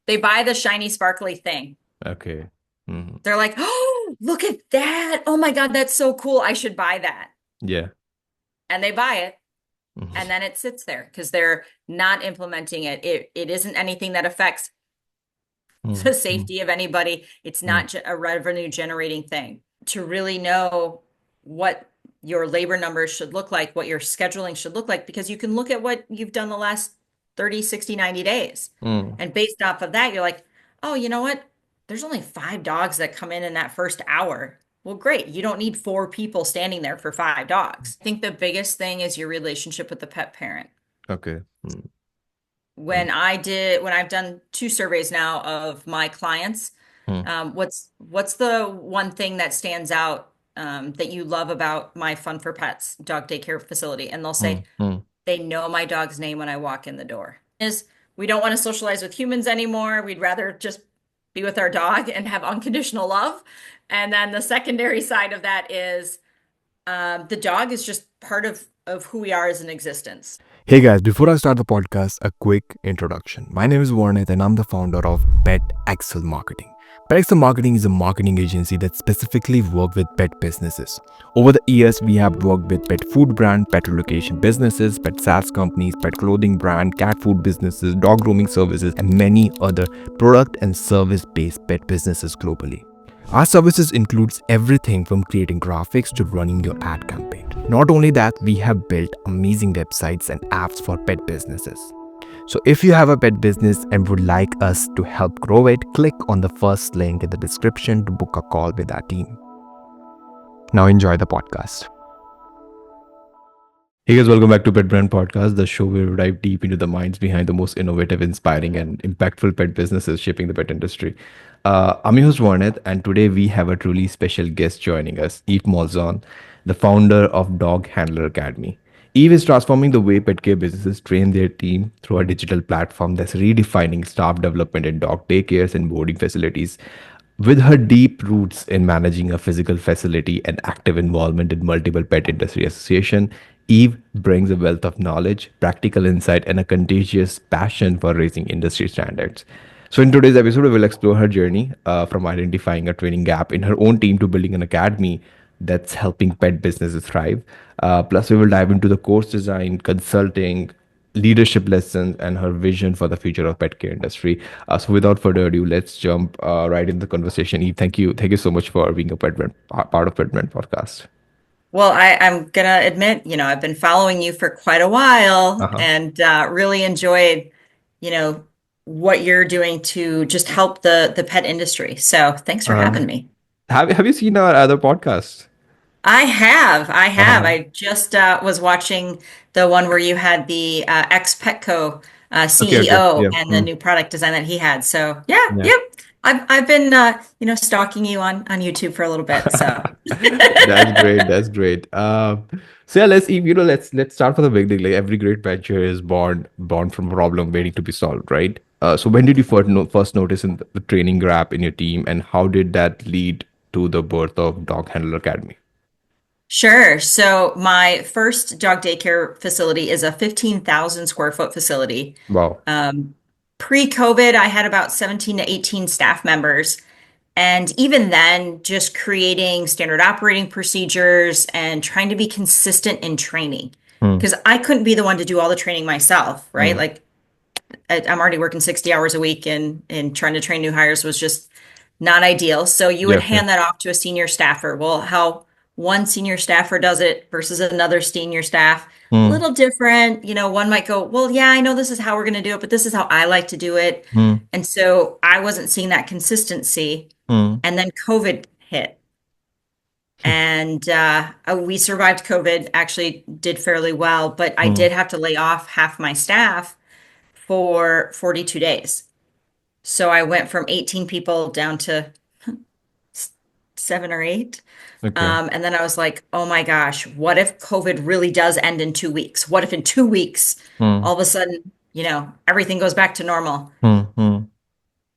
They buy the shiny, sparkly thing. Okay. Hmm. They're like, oh, look at that. Oh my God, that's so cool. I should buy that. Yeah. And they buy it. And Hmm. then it sits there because they're not implementing it. It isn't anything that affects Hmm. the Hmm. safety of anybody. It's Hmm. not a revenue generating thing. To really know what your labor numbers should look like, what your scheduling should look like, because you can look at what you've done the last 30, 60, 90 days. Hmm. And based off of that, you're like, oh, you know what? There's only 5 dogs that come in that first hour. Well, great. You don't need 4 people standing there for 5 dogs. I think the biggest thing is your relationship with the pet parent. Okay. Hmm. Hmm. When I've done 2 surveys now of my clients, Hmm. what's the one thing that stands out that you love about my Fun for Pets dog daycare facility? And they'll Hmm. say Hmm. they know my dog's name when I walk in the door. Is we don't want to socialize with humans anymore. We'd rather just be with our dog and have unconditional love. And then the secondary side of that is the dog is just part of who we are as an existence. Hey guys, before I start the podcast, a quick introduction. My name is Warnith and I'm the founder of Pet Excel Marketing. Pet Excel Marketing is a marketing agency that specifically works with pet businesses. Over the years, we have worked with pet food brand, pet relocation businesses, pet SaaS companies, pet clothing brand, cat food businesses, dog grooming services, and many other product and service-based pet businesses globally. Our services includes everything from creating graphics to running your ad campaign. Not only that, we have built amazing websites and apps for pet businesses. So if you have a pet business and would like us to help grow it, click on the first link in the description to book a call with our team. Now enjoy the podcast. Hey guys, welcome back to Pet Brand Podcast, the show where we dive deep into the minds behind the most innovative, inspiring, and impactful pet businesses shaping the pet industry. I'm your host Warneth, and today we have a truly special guest joining us, Eve Molzhon, the founder of Dog Handler Academy. Eve is transforming the way pet care businesses train their team through a digital platform that's redefining staff development in dog daycares and boarding facilities. With her deep roots in managing a physical facility and active involvement in multiple pet industry association, Eve brings a wealth of knowledge, practical insight, and a contagious passion for raising industry standards. So, in today's episode, we will explore her journey from identifying a training gap in her own team to building an academy that's helping pet businesses thrive. Plus, we will dive into the course design, consulting, leadership lessons, and her vision for the future of pet care industry. So, without further ado, let's jump right in the conversation. Eve, thank you so much for being a part of Pet podcast. Well, I'm gonna admit, I've been following you for quite a while Uh-huh. and really enjoyed, you know, what you're doing to just help the pet industry. So thanks for Uh, having me. have you seen our other podcast? I have. Uh-huh. I just was watching the one where you had the ex-Petco Okay, okay, CEO yeah, and the new product design that he had. So yeah, yeah. yep. I've been stalking you on YouTube for a little bit. So That's great. That's great. So yeah, let's start from the beginning. Like every great venture is born from a problem waiting to be solved, right? So when did you first notice in the training gap in your team, and how did that lead to the birth of Dog Handler Academy? Sure. So my first dog daycare facility is a 15,000 square foot facility. Wow. Um, Pre-COVID, I had about 17 to 18 staff members. And even then, just creating standard operating procedures and trying to be consistent in training. Hmm. Because I couldn't be the one to do all the training myself, right? Hmm. Like I'm already working 60 hours a week and trying to train new hires was just not ideal. So you would Yeah. Yeah. hand that off to a senior staffer. Well, how one senior staffer does it versus another senior staff, a Hmm. little different. One might go, well, yeah, I know this is how we're going to do it, but this is how I like to do it. Hmm. And so I wasn't seeing that consistency. Hmm. And then COVID hit. And we survived COVID, actually did fairly well, but I Hmm. did have to lay off half my staff for 42 days. So I went from 18 people down to 7 or 8. Okay. And then I was like, oh my gosh, what if COVID really does end in 2 weeks? What if in 2 weeks, Hmm. all of a sudden, everything goes back to normal? Hmm. Hmm.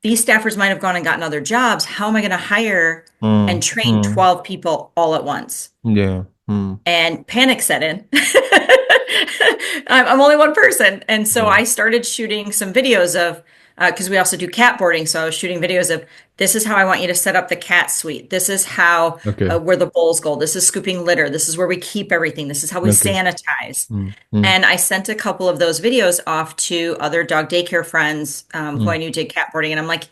These staffers might have gone and gotten other jobs. How am I going to hire Hmm. and train Hmm. 12 people all at once? Yeah. Hmm. And panic set in. I'm only one person. And so Yeah. I started shooting some videos of because we also do cat boarding. So I was shooting videos of this is how I want you to set up the cat suite. This is how Okay. where the bowls go. This is scooping litter. This is where we keep everything. This is how we Okay. sanitize. Mm, mm, And I sent a couple of those videos off to other dog daycare friends who I mm, knew did cat boarding. And I'm like,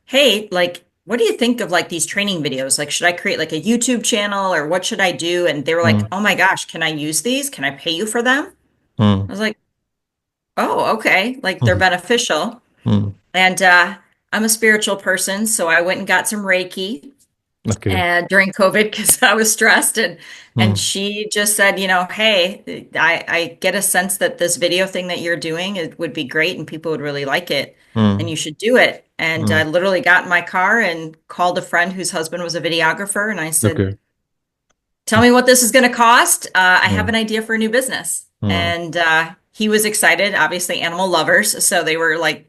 hey, like, what do you think of like these training videos? Like, should I create like a YouTube channel or what should I do? And they were like, mm, oh my gosh, can I use these? Can I pay you for them? I mm, was like, oh, okay. Like they're mm, beneficial. mm. And I'm a spiritual person, so I went and got some Reiki Okay. and during COVID because I was stressed and Mm, she just said, you know, hey, I get a sense that this video thing that you're doing it would be great and people would really like it and mm, you should do it. And I mm. literally got in my car and called a friend whose husband was a videographer and I said, Okay. tell me what this is going to cost. I have Mm, an idea for a new business. mm, And he was excited, obviously animal lovers. So they were like,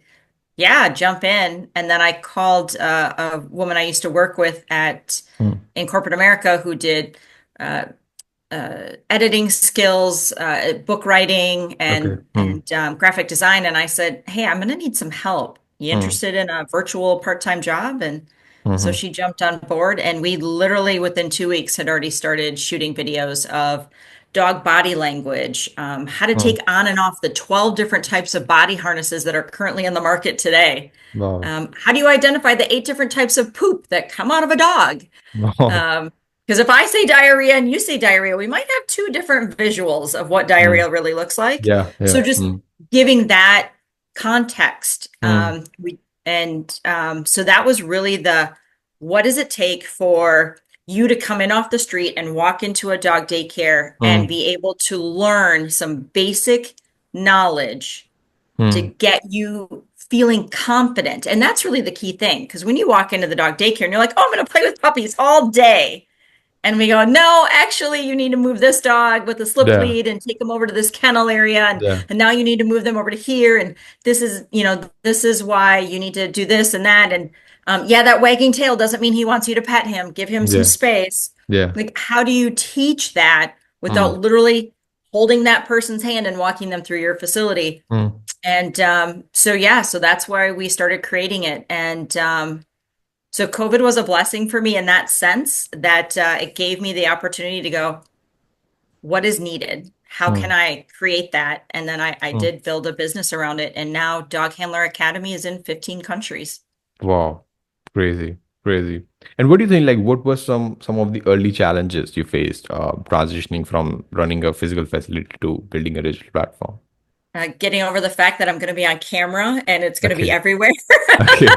yeah, jump in. And then I called a woman I used to work with at mm. in corporate America who did uh, editing skills, book writing, Okay. Mm, and graphic design. And I said, "Hey, I'm going to need some help. You mm, interested in a virtual part-time job?" And so mhm. she jumped on board, and we literally within 2 weeks had already started shooting videos of dog body language, how to Mm. take on and off the 12 different types of body harnesses that are currently in the market today. Wow. How do you identify the 8 different types of poop that come out of a dog? Wow. Because if I say diarrhea and you say diarrhea, we might have two different visuals of what Mm. diarrhea really looks like. Yeah. So Yeah. just Mm, giving that context, mm, so that was really the what does it take for you to come in off the street and walk into a dog daycare and mm, be able to learn some basic knowledge to mm. get you feeling confident. And that's really the key thing. Because when you walk into the dog daycare and you're like, oh, I'm going to play with puppies all day. And we go, no, actually, you need to move this dog with the slip Yeah. lead and take them over to this kennel area. Yeah. And now you need to move them over to here. And this is why you need to do this and that. And yeah, that wagging tail doesn't mean he wants you to pet him. Give him some Yeah. space. Yeah. Like, how do you teach that Mm, without literally holding that person's hand and walking them through your facility? mm, And so, yeah, so that's why we started creating it. And so COVID was a blessing for me in that sense that it gave me the opportunity to go, what is needed? How can mm, I create that? And then I mm. did build a business around it. And now Dog Handler Academy is in 15 countries. Wow. Crazy. Crazy. And what do you think, like, what were some of the early challenges you faced transitioning from running a physical facility to building a digital platform? Getting over the fact that I'm going to be on camera and it's going to be Okay. everywhere. Okay.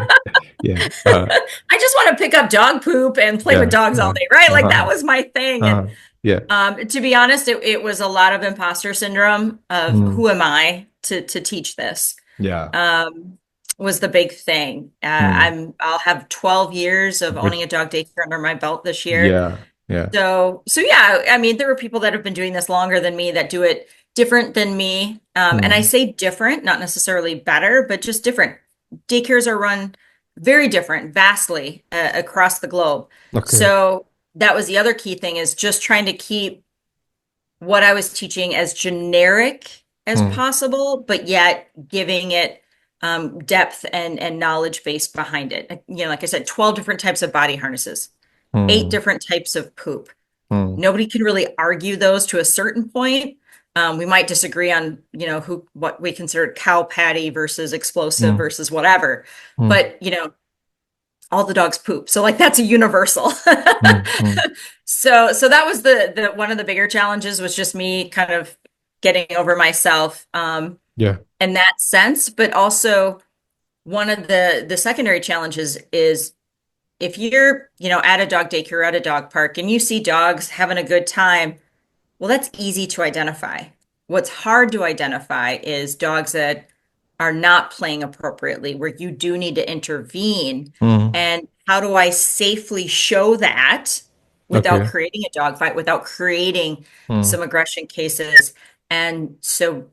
Yeah. I just want to pick up dog poop and play with Yeah. dogs all day, right? Like that Uh-huh. was my thing. And Uh-huh. Yeah. to be honest, it was a lot of imposter syndrome of Mm. who am I to teach this, Yeah. um, was the big thing. Mm. I'll have 12 years of But owning a dog daycare under my belt this year. yeah. Yeah. So yeah, I mean, there were people that have been doing this longer than me that do it different than me. And I Mm. say different, not necessarily better, but just different. Daycares are run very different, vastly across the globe. Okay. So that was the other key thing is just trying to keep what I was teaching as generic as Mm. possible, but yet giving it depth and knowledge base behind it. You know, like I said, 12 different types of body harnesses, 8 Mm. different types of poop. Mm. Nobody can really argue those to a certain point. We might disagree on, what we consider cow patty versus explosive Mm. versus whatever, Mm. but all the dogs poop. So like that's a universal. Mm. Mm. So that was the one of the bigger challenges was just me kind of getting over myself Yeah. in that sense, but also one of the secondary challenges is if you're, at a dog daycare or at a dog park and you see dogs having a good time, well, that's easy to identify. What's hard to identify is dogs that are not playing appropriately, where you do need to intervene. Mm. And how do I safely show that without Okay. creating a dog fight, without creating Mm. some aggression cases? And so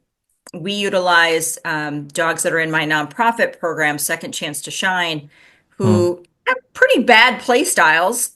we utilize dogs that are in my nonprofit program, Second Chance to Shine, Mm. who have pretty bad play styles,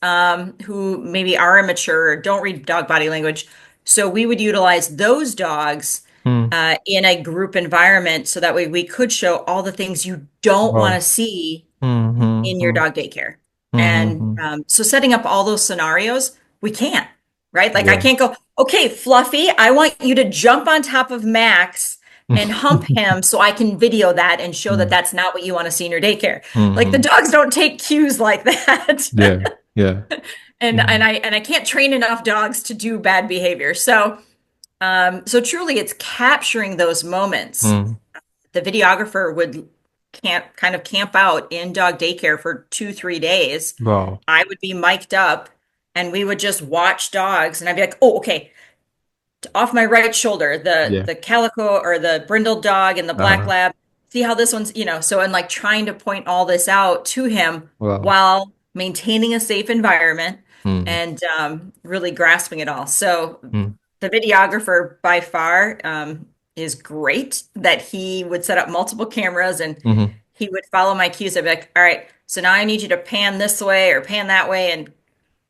who maybe are immature or don't read dog body language. So we would utilize those dogs Hmm. in a group environment so that way we could show all the things you don't want Wow. to see Hmm. Hmm. in your Hmm. dog daycare. Hmm. And Hmm. so setting up all those scenarios, we can't, right? Like I Yeah. can't go, okay, Fluffy, I want you to jump on top of Max and hump him so I can video that and show that Hmm. that's not what you want to see in your daycare. Like the Hmm. dogs don't take cues like that. Yeah. Yeah. Hmm. And I can't train enough dogs to do bad behavior. So so truly it's capturing those moments. Hmm. The videographer would camp out in dog daycare for 2, 3 days. Wow. I would be mic'd up and we would just watch dogs and I'd be like, oh, okay, off my right shoulder, Yeah. the calico or the brindle dog and the black Uh-huh. lab. See how this one's, so and like trying to point all this out to him Wow. while maintaining a safe environment Hmm. and really grasping it all. So Hmm. the videographer by far is great that he would set up multiple cameras and Hmm. he would follow my cues. I'd be like, all right, so now I need you to pan this way or pan that way. And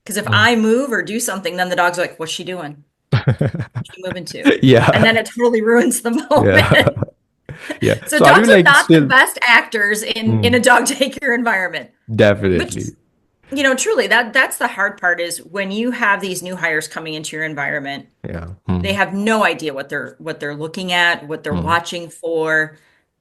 because if Hmm. I move or do something, then the dog's like, what's she doing? What's she moving to? And Yeah. then it totally ruins the Yeah. moment. Yeah. So So are you dogs are like not the still? best actors in Hmm. a dog daycare environment, which Definitely. is, truly that's the hard part is when you have these new hires coming into your environment, Yeah. they Hmm. have no idea what they're looking at, what they're Hmm. watching for.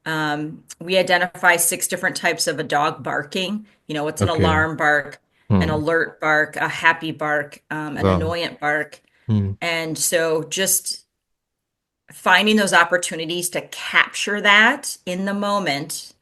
We identify 6 different types of a dog barking. What's an Okay. alarm bark, an Hmm. alert bark, a happy bark, an Wow. annoyant bark. Hmm. And so just finding those opportunities to capture that in the moment.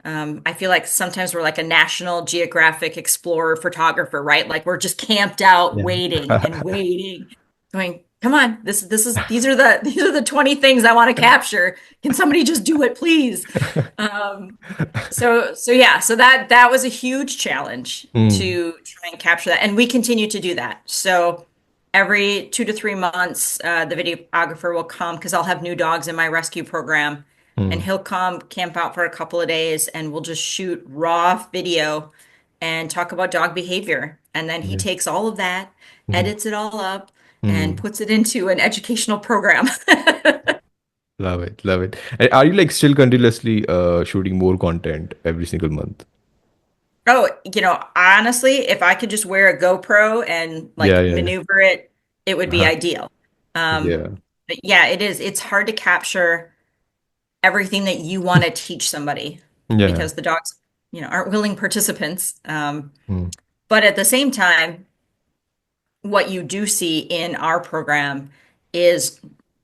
I feel like sometimes we're like a National Geographic explorer photographer, right? Like we're just camped out Yeah. waiting and waiting, going, come on, these are the 20 things I want to capture. Can somebody just do it, please? Um, so yeah, so that was a huge challenge Hmm. to try and capture that, and we continue to do that. So every 2 to 3 months, the videographer will come because I'll have new dogs in my rescue program, and Hmm. he'll come camp out for a couple of days, and we'll just shoot raw video and talk about dog behavior. And then he Yeah. takes all of that, Hmm. edits it all up, and Hmm. puts it into an educational program. Love it. Love it. And are you like still continuously shooting more content every single month? Oh, honestly, if I could just wear a GoPro and Yeah. like Yeah. maneuver it, it would be Uh-huh. ideal. Um, Yeah. but yeah, it is. It's hard to capture everything that you want to teach somebody Yeah. because the dogs, aren't willing participants. Hmm. But at the same time, what you do see in our program is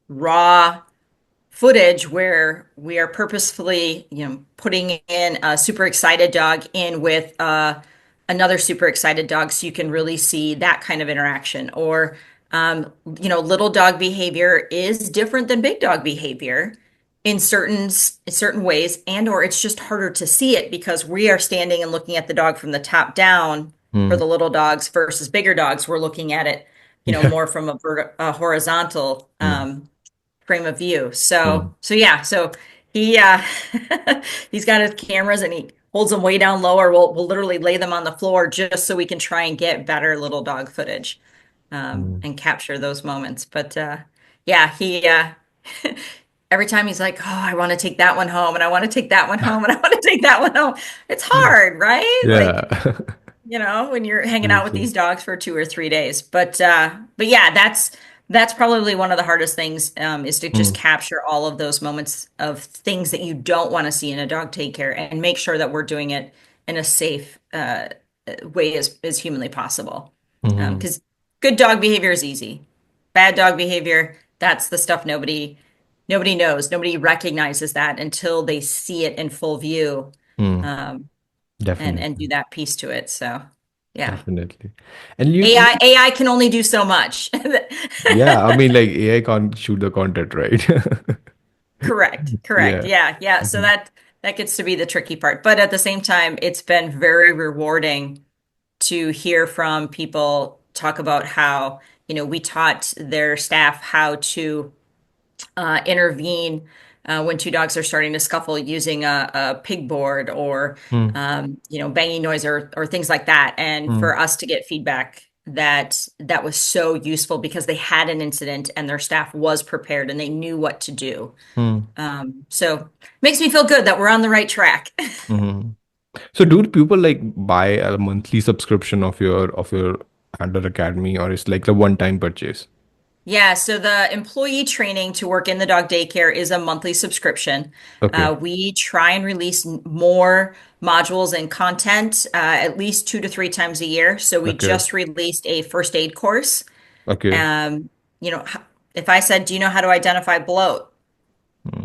raw footage where we are purposefully, putting in a super excited dog in with another super excited dog so you can really see that kind of interaction. Or, little dog behavior is different than big dog behavior in certain ways, and or it's just harder to see it because we are standing and looking at the dog from the top down for Hmm. the little dogs versus bigger dogs. We're looking at it, Yeah. more from a horizontal Hmm. frame of view. So Hmm. so yeah, so he he's got his cameras and he holds them way down low, or we'll literally lay them on the floor just so we can try and get better little dog footage Hmm. and capture those moments. But yeah, he every time he's like, "Oh, I want to take that one home, and I want to take that one home, and I want to take that one home." It's hard, right? Yeah. Like when you're hanging True, out with true. these dogs for 2 or 3 days. But yeah, that's probably one of the hardest things is to just Hmm. capture all of those moments of things that you don't want to see in a dog take care and make sure that we're doing it in a safe way as humanly possible. Hmm. Because good dog behavior is easy. Bad dog behavior, that's the stuff nobody knows. Nobody recognizes that until they see it in full view. Hmm. Um, and Definitely. do that piece to it. So, yeah. Definitely. And you AI can only do so much. yeah, I mean like AI can't shoot the content, right? Correct. Correct. Yeah. Yeah. Yeah. So Mhm. that gets to be the tricky part. But at the same time, it's been very rewarding to hear from people talk about how, we taught their staff how to intervene when two dogs are starting to scuffle using a pig board or Hmm. banging noise or things like that, and Hmm. for us to get feedback that was so useful because they had an incident and their staff was prepared and they knew what to do. Hmm. So makes me feel good that we're on the right track. Hmm. So do people like buy a monthly subscription of your Handler Academy, or it's like a one-time purchase? Yeah, so the employee training to work in the dog daycare is a monthly subscription. Okay. We try and release more modules and content at least 2 to 3 times a year. So we Okay. just released a first aid course. Okay. Um, if I said, "Do you know how to identify bloat?" Hmm.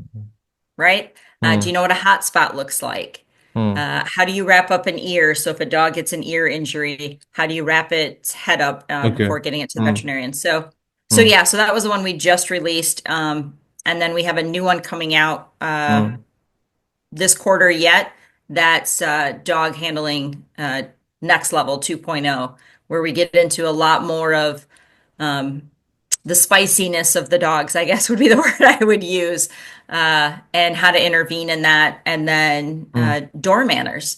Right? Do Hmm. you know what a hot spot looks like? Hmm. How do you wrap up an ear? So if a dog gets an ear injury, how do you wrap its head up Okay. before getting it to the Hmm. veterinarian? So Hmm. yeah, so that was the one we just released, and then we have a new one coming out Hmm. this quarter yet. That's dog handling next level 2.0, where we get into a lot more of um, the spiciness of the dogs, I guess would be the word I would use, and how to intervene in that. And then Hmm. door manners.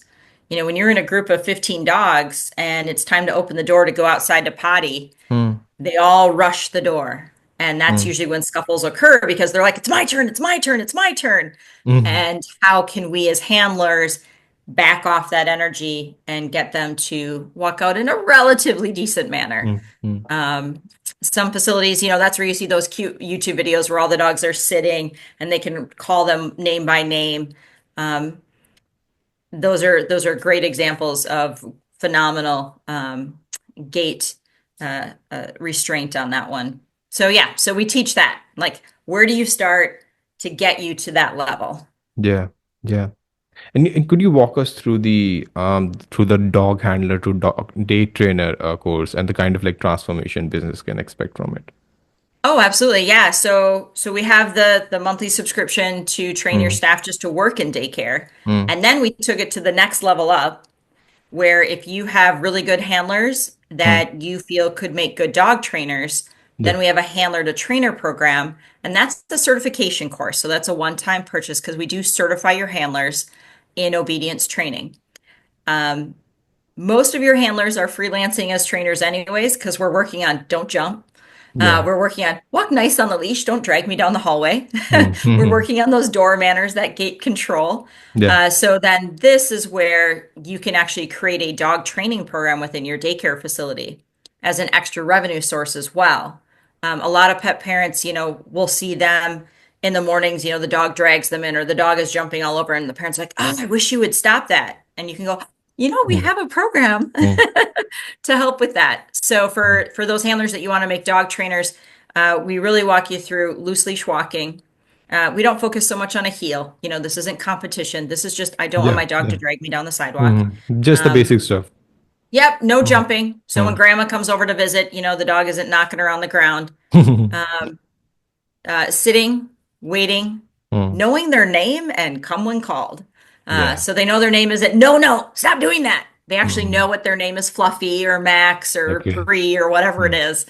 When you're in a group of 15 dogs and it's time to open the door to go outside to potty, Hmm. they all rush the door. And that's Hmm. usually when scuffles occur because they're like, it's my turn, it's my turn, it's my turn. Hmm. And how can we as handlers back off that energy and get them to walk out in a relatively decent manner? Hmm. Hmm. Um, some facilities, that's where you see those cute YouTube videos where all the dogs are sitting and they can call them name by name. Um, those are great examples of phenomenal gait restraint on that one. So yeah, so we teach that. Like, where do you start to get you to that level? Yeah. Yeah. And could you walk us through the dog handler to dog day trainer course and the kind of like transformation business can expect from it? Oh, absolutely. Yeah. So we have the monthly subscription to train your Hmm. staff just to work in daycare. Hmm. And then we took it to the next level up, where if you have really good handlers Hmm. that you feel could make good dog trainers, Yeah. then we have a handler to trainer program, and that's the certification course. So that's a one-time purchase because we do certify your handlers in obedience training. Um, Most of your handlers are freelancing as trainers anyways because we're working on don't jump. Yeah. We're working on walk nice on the leash, don't drag me down the hallway. Hmm. We're Hmm. working on those door manners, that gate control. Yeah. So then this is where you can actually create a dog training program within your daycare facility as an extra revenue source as well. A lot of pet parents, will see them in the mornings, the dog drags them in or the dog is jumping all over and the parents are like, oh, I wish you would stop that. And you can go, we Hmm. have a program Hmm. to help with that. So for those handlers that you want to make dog trainers, we really walk you through loose leash walking. We don't focus so much on a heel. This isn't competition. This is just I don't want Yeah. my dog to Yeah. drag me down the sidewalk. Hmm. Just the Um, basic stuff. yep, no Hmm. jumping. So when Hmm. grandma comes over to visit, the dog isn't knocking around the ground. Um, Sitting, waiting, Hmm. knowing their name, and come when called. Yeah. So they know their name isn't, no, no, stop doing that. They actually Hmm. know what their name is, Fluffy or Max or Okay. Bree or whatever it Hmm. is.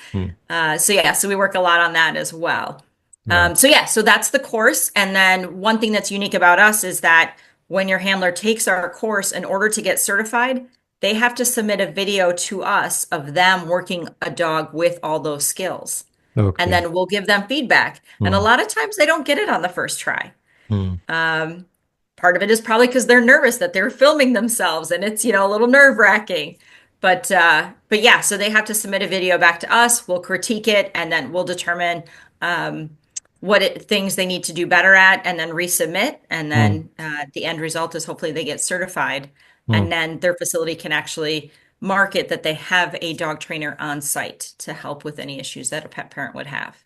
Hmm. So yeah, so we work a lot on that as well. Wow. So yeah, so that's the course. And then one thing that's unique about us is that when your handler takes our course, in order to get certified, they have to submit a video to us of them working a dog with all those skills. And Okay. then we'll give them feedback. And a Hmm. lot of times they don't get it on the first try. Hmm. Um, Part of it is probably because they're nervous that they're filming themselves and it's, a little nerve-wracking. But yeah, so they have to submit a video back to us. We'll critique it and then we'll determine um, things they need to do better at and then resubmit. And Hmm. then the end result is hopefully they get certified. Hmm. And then their facility can actually market that they have a dog trainer on site to help with any issues that a pet parent would have.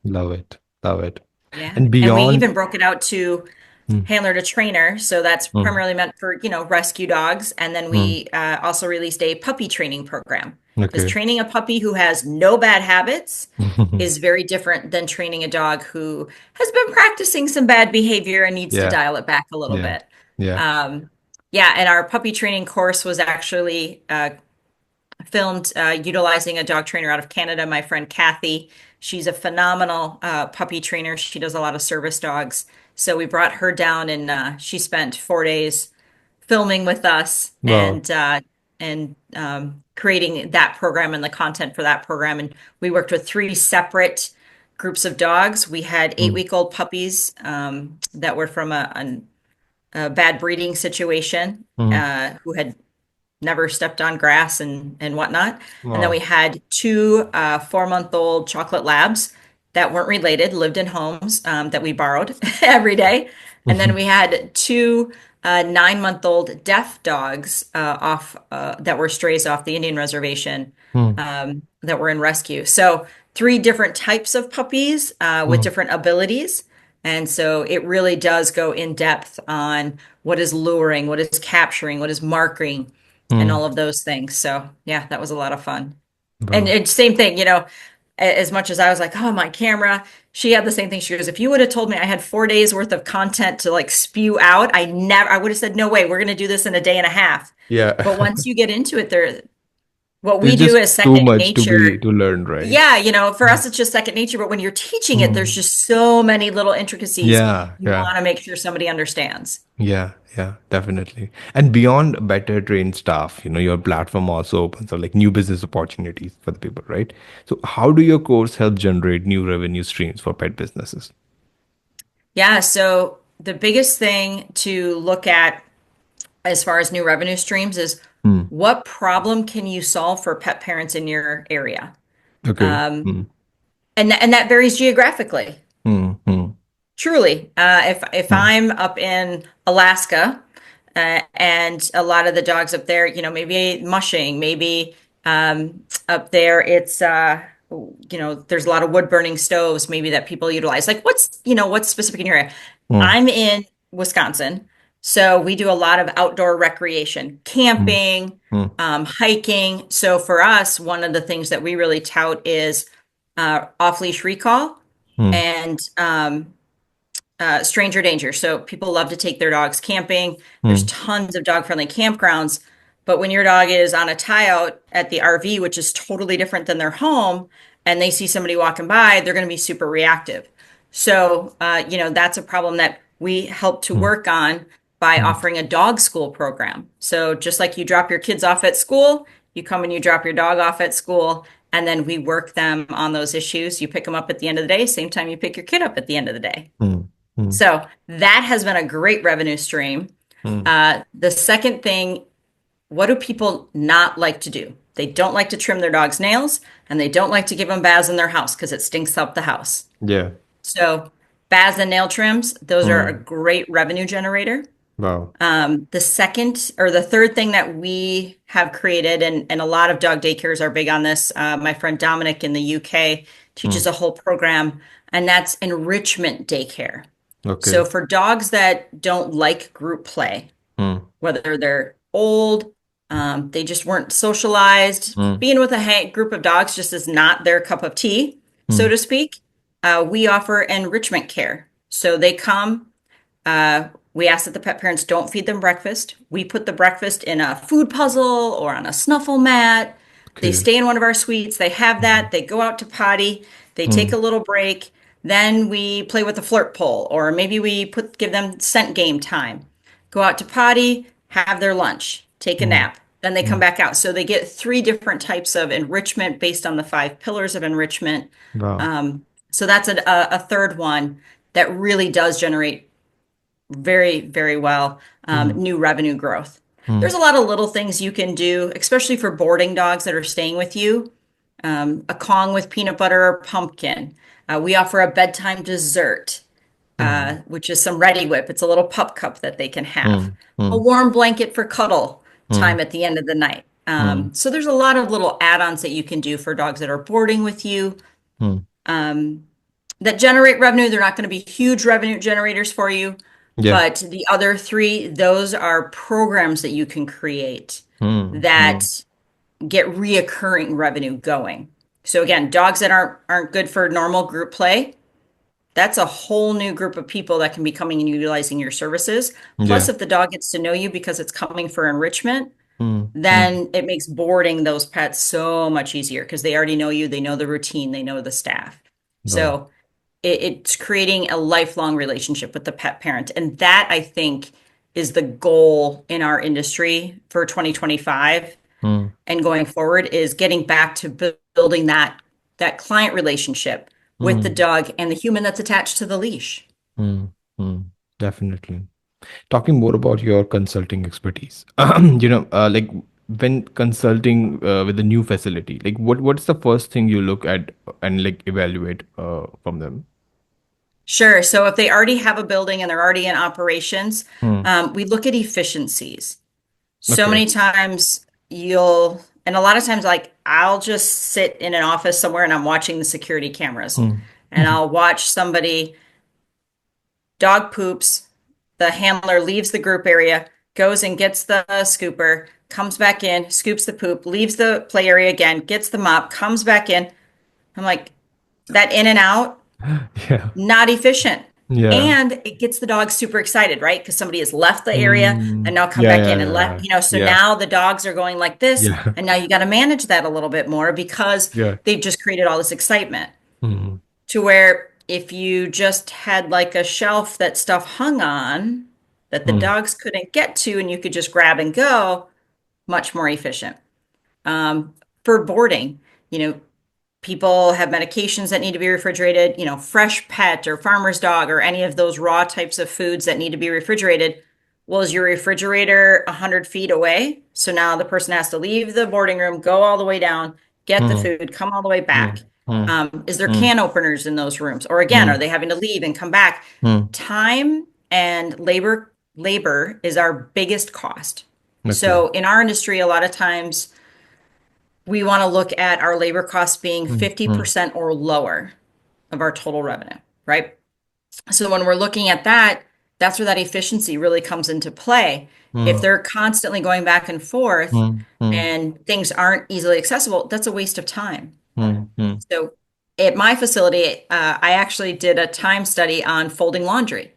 Love it. Love it. Yeah. And And we beyond. even broke it out to Hmm. handler to trainer. So that's Hmm. primarily meant for, rescue dogs. And then Hmm. we also released a puppy training program because Okay. training a puppy who has no bad habits is very different than training a dog who has been practicing some bad behavior and needs to Yeah. dial it back a little Yeah. bit. Yeah. Um, yeah, and our puppy training course was actually filmed utilizing a dog trainer out of Canada, my friend Kathy. She's a phenomenal puppy trainer. She does a lot of service dogs. So we brought her down and she spent 4 days filming with us Wow. and creating that program and the content for that program. And we worked with three separate groups of dogs. We had Mm, 8-week-old puppies that were from a bad breeding situation, mm. who had never stepped on grass and whatnot. And then we Wow. had two 4-month-old chocolate labs that weren't related, lived in homes that we borrowed every day. And then we had two 9-month-old deaf dogs off that were strays off the Indian reservation Mm, that were in rescue. So three different types of puppies with mm, different abilities. And so it really does go in depth on what is luring, what is capturing, what is marking, and mm. all of those things. So yeah, that was a lot of fun. And Wow. it's same thing, as much as I was like, oh, my camera, she had the same thing. She goes, if you would have told me I had 4 days worth of content to like spew out, I would have said, no way, we're going to do this in a day and a half. Yeah. But once you get into it, what we It's do just is too second much nature. to learn, right? Yeah, for us, it's just second nature. But when you're teaching it, there's Mm. just so many little intricacies. Yeah, You yeah. want to make sure somebody understands. Yeah, yeah, definitely. And beyond better trained staff, your platform also opens up like new business opportunities for the people, right? So how do your course help generate new revenue streams for pet businesses? Yeah, so the biggest thing to look at as far as new revenue streams is Hmm. what problem can you solve for pet parents in your area? Okay. Hmm. And that varies geographically. Hmm. Hmm. Truly, if Hmm. I'm up in Alaska, and a lot of the dogs up there, maybe mushing, maybe up there it's there's a lot of wood burning stoves maybe that people utilize. Like what's specific in your area? Hmm. I'm in Wisconsin, so we do a lot of outdoor recreation, Hmm. camping, Hmm. hiking. So for us, one of the things that we really tout is off-leash recall Hmm. and stranger danger. So people love to take their dogs camping. There's Hmm. tons of dog-friendly campgrounds, but when your dog is on a tie out at the RV, which is totally different than their home, and they see somebody walking by, they're going to be super reactive. So, that's a problem that we help to Hmm. work on by Hmm. offering a dog school program. So, just like you drop your kids off at school, you come and you drop your dog off at school, and then we work them on those issues. You pick them up at the end of the day, same time you pick your kid up at the end of the day. Hmm. Hmm. So that has been a great revenue stream. Hmm. The second thing, what do people not like to do? They don't like to trim their dog's nails and they don't like to give them baths in their house because it stinks up the house. Yeah. So baths and nail trims, those are a Hmm. great revenue generator. Wow. The second or the third thing that we have created, and a lot of dog daycares are big on this. My friend Dominic in the UK Hmm. teaches a whole program, and that's enrichment daycare. So Okay. for dogs that don't like group play, Hmm. whether they're old, they just weren't socialized, Hmm. being with a group of dogs just is not their cup of tea, so Hmm. to speak. We offer enrichment care. So they come, we ask that the pet parents don't feed them breakfast. We put the breakfast in a food puzzle or on a snuffle mat. They Okay. stay in one of our suites. They have that. They go out to potty. They take Hmm. a little break. Then we play with the flirt pole, or maybe we give them scent game time. Go out to potty, have their lunch, take a Hmm. nap. Then they come Hmm. back out. So they get three different types of enrichment based on the 5 pillars of enrichment. Wow. So that's a third one that really does generate very, very well, Hmm. new revenue growth. Hmm. There's a lot of little things you can do, especially for boarding dogs that are staying with you. A Kong with peanut butter or pumpkin. We offer a bedtime dessert, Hmm. which is some Ready Whip. It's a little pup cup that they can have. Hmm. A Hmm. warm blanket for cuddle Hmm. time at the end of the night. Hmm. So there's a lot of little add-ons that you can do for dogs that are boarding with you Hmm. that generate revenue. They're not going to be huge revenue generators for you, Yeah. but the other three, those are programs that you can create Hmm. Hmm. that get reoccurring revenue going. So again, dogs that aren't good for normal group play, that's a whole new group of people that can be coming and utilizing your services. Plus, Yeah. if the dog gets to know you because it's coming for enrichment, Hmm. Hmm. then it makes boarding those pets so much easier because they already know you, they know the routine, they know the staff. Wow. So it's creating a lifelong relationship with the pet parent. And that I think is the goal in our industry for 2025. and going forward is getting back to building that client relationship with the Mm, dog and the human that's attached to the leash. mm, mm. Definitely. Talking more about your consulting expertise, like when consulting with a new facility, like what's the first thing you look at and like evaluate from them? Sure. So if they already have a building and they're already in operations, Hmm. we look at efficiencies. So Okay. many times and a lot of times, like I'll just sit in an office somewhere and I'm watching the security cameras Hmm. and I'll watch somebody, dog poops, the handler leaves the group area, goes and gets the scooper, comes back in, scoops the poop, leaves the play area again, gets the mop, comes back in. I'm like, that in and out, Yeah. not efficient. Yeah. And it gets the dog super excited, right? Because somebody has left the area and Mm. now come Yeah, back yeah, in and yeah, so yeah, now the dogs are going like this. yeah, And now you got to manage that a little bit more because yeah. they've just created all this excitement Mm. to where if you just had like a shelf that stuff hung on that the Mm. dogs couldn't get to and you could just grab and go, much more efficient. Um, for boarding, you know, people have medications that need to be refrigerated, fresh pet or farmer's dog or any of those raw types of foods that need to be refrigerated. Well, is your refrigerator 100 feet away? So now the person has to leave the boarding room, go all the way down, get the Mm. food, come all the way back. Mm. Mm. Is there Mm. can openers in those rooms? Or again, are Mm. they having to leave and come back? Mm. Time and labor is our biggest cost. Okay. So in our industry, a lot of times we want to look at our labor costs being Mm. Mm. 50% or lower of our total revenue, right? So when we're looking at that, that's where that efficiency really comes into play. If Mm. they're constantly going back and forth Mm. Mm. and things aren't easily accessible, that's a waste of time. Mm. Mm. So at my facility, I actually did a time study on folding laundry.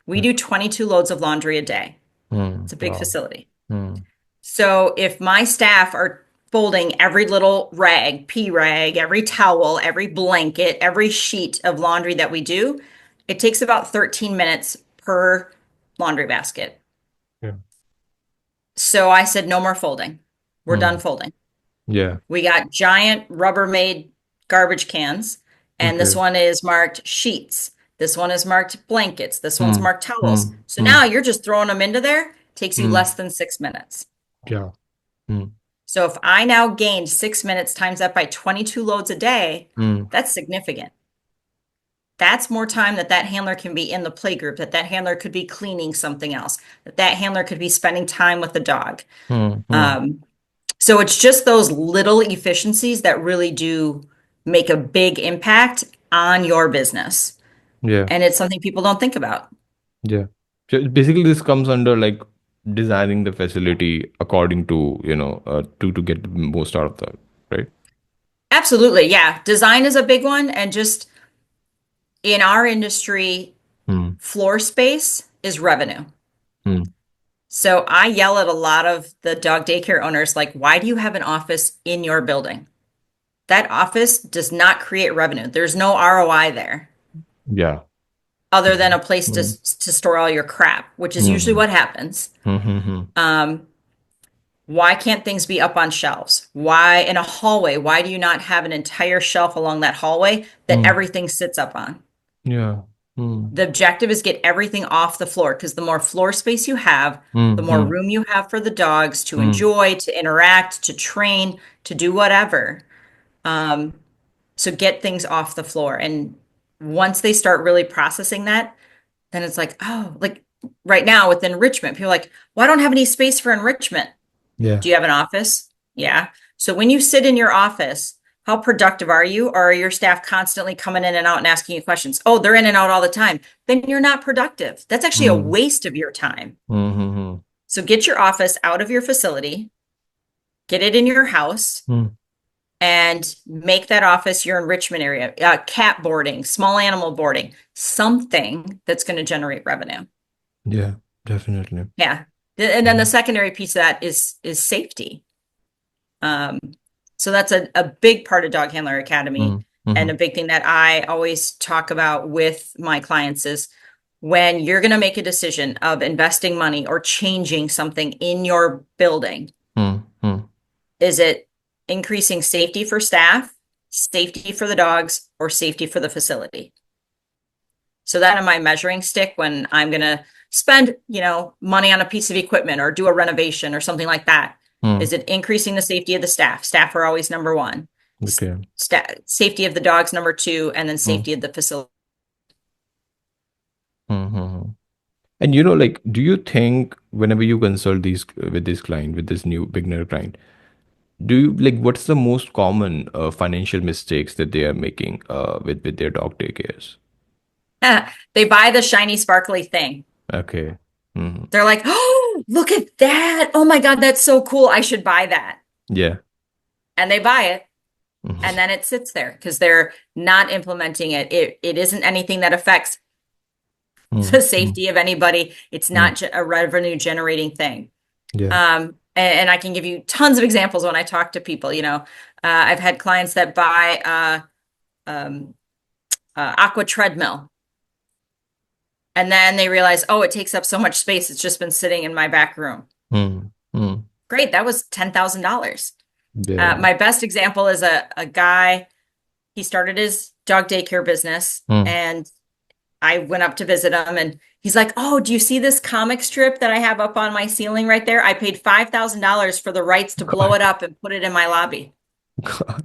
We do 22 loads of laundry a day. Mm. It's a big Wow. facility. Mm. So if my staff are folding every little rag, pee rag, every towel, every blanket, every sheet of laundry that we do, it takes about 13 minutes per laundry basket. Yeah. So I said, no more folding. We're done Mm. folding. Yeah. We got giant Rubbermaid garbage cans, and this Okay. one is marked sheets. This one is marked blankets. This one's Mm. marked towels. Mm. So now Mm. you're just throwing them into there. Takes you Mm. less than 6 minutes. Yeah. Mm. So if I now gained 6 minutes times that by 22 loads a day, Mm. that's significant. That's more time that handler can be in the play group, that handler could be cleaning something else, that handler could be spending time with the dog. Mm. Mm. Um, so it's just those little efficiencies that really do make a big impact on your business. Yeah. And it's something people don't think about. Yeah. So basically, this comes under like designing the facility according to, to get the most out of that, right? Absolutely. Yeah. Design is a big one. And just in our industry, Mm. floor space is revenue. Mm. So I yell at a lot of the dog daycare owners, like, why do you have an office in your building? That office does not create revenue. There's no ROI there Yeah. other than Mm. a place to, Mm. to store all your crap, which is usually Mm. what happens. Mm. Mm. Um, why can't things be up on shelves? Why in a hallway? Why do you not have an entire shelf along that hallway that Mm. everything sits up on? Yeah. Mm. The objective is get everything off the floor because the more floor space you have, the Mm. more Mm. room you have for the dogs to Mm. enjoy, to interact, to train, to do whatever. Um, so get things off the floor. And once they start really processing that, then it's like, oh, like right now with enrichment, people are like, well, I don't have any space for enrichment. Yeah. Do you have an office? Yeah. So when you sit in your office, how productive are you? Or are your staff constantly coming in and out and asking you questions? Oh, they're in and out all the time. Then you're not productive. That's actually a Mm. waste of your time. Mm. So get your office out of your facility, get it in your house, Mm. and make that office your enrichment area, cat boarding, small animal boarding, something that's going to generate revenue. Yeah, definitely. Yeah. And then the Mm. secondary piece of that is safety. Um, so that's a big part of Dog Handler Academy. Mm. And a Mhm. big thing that I always talk about with my clients is when you're going to make a decision of investing money or changing something in your building, Mm. Mm. Is it increasing safety for staff, safety for the dogs, or safety for the facility? So that is my measuring stick when I'm going to spend, money on a piece of equipment or do a renovation or something like that. Hmm. Is it increasing the safety of the staff? Staff are always number one. Okay. Safety of the dogs, number two, and then Hmm. safety of the facility. Hmm. And like, do you think whenever you consult these with this client, with this new beginner client, do you like what's the most common financial mistakes that they are making with their dog daycares? They buy the shiny, sparkly thing. Okay. Hmm. They're like, oh, look at that. Oh my God, that's so cool. I should buy that. Yeah. And they buy it. And Hmm. then it sits there because they're not implementing it. It isn't anything that affects the Hmm. safety of anybody. It's Hmm. not a revenue generating thing. Yeah. And I can give you tons of examples when I talk to people. I've had clients that buy aqua treadmill, and then they realize, oh, it takes up so much space. It's just been sitting in my back room. Hmm. Hmm. Great, that was $10,000. Yeah. My best example is a guy. He started his dog daycare business, Hmm. and I went up to visit him, and he's like, "Oh, do you see this comic strip that I have up on my ceiling right there? I paid $5,000 for the rights to blow God. it up and put it in my lobby. God.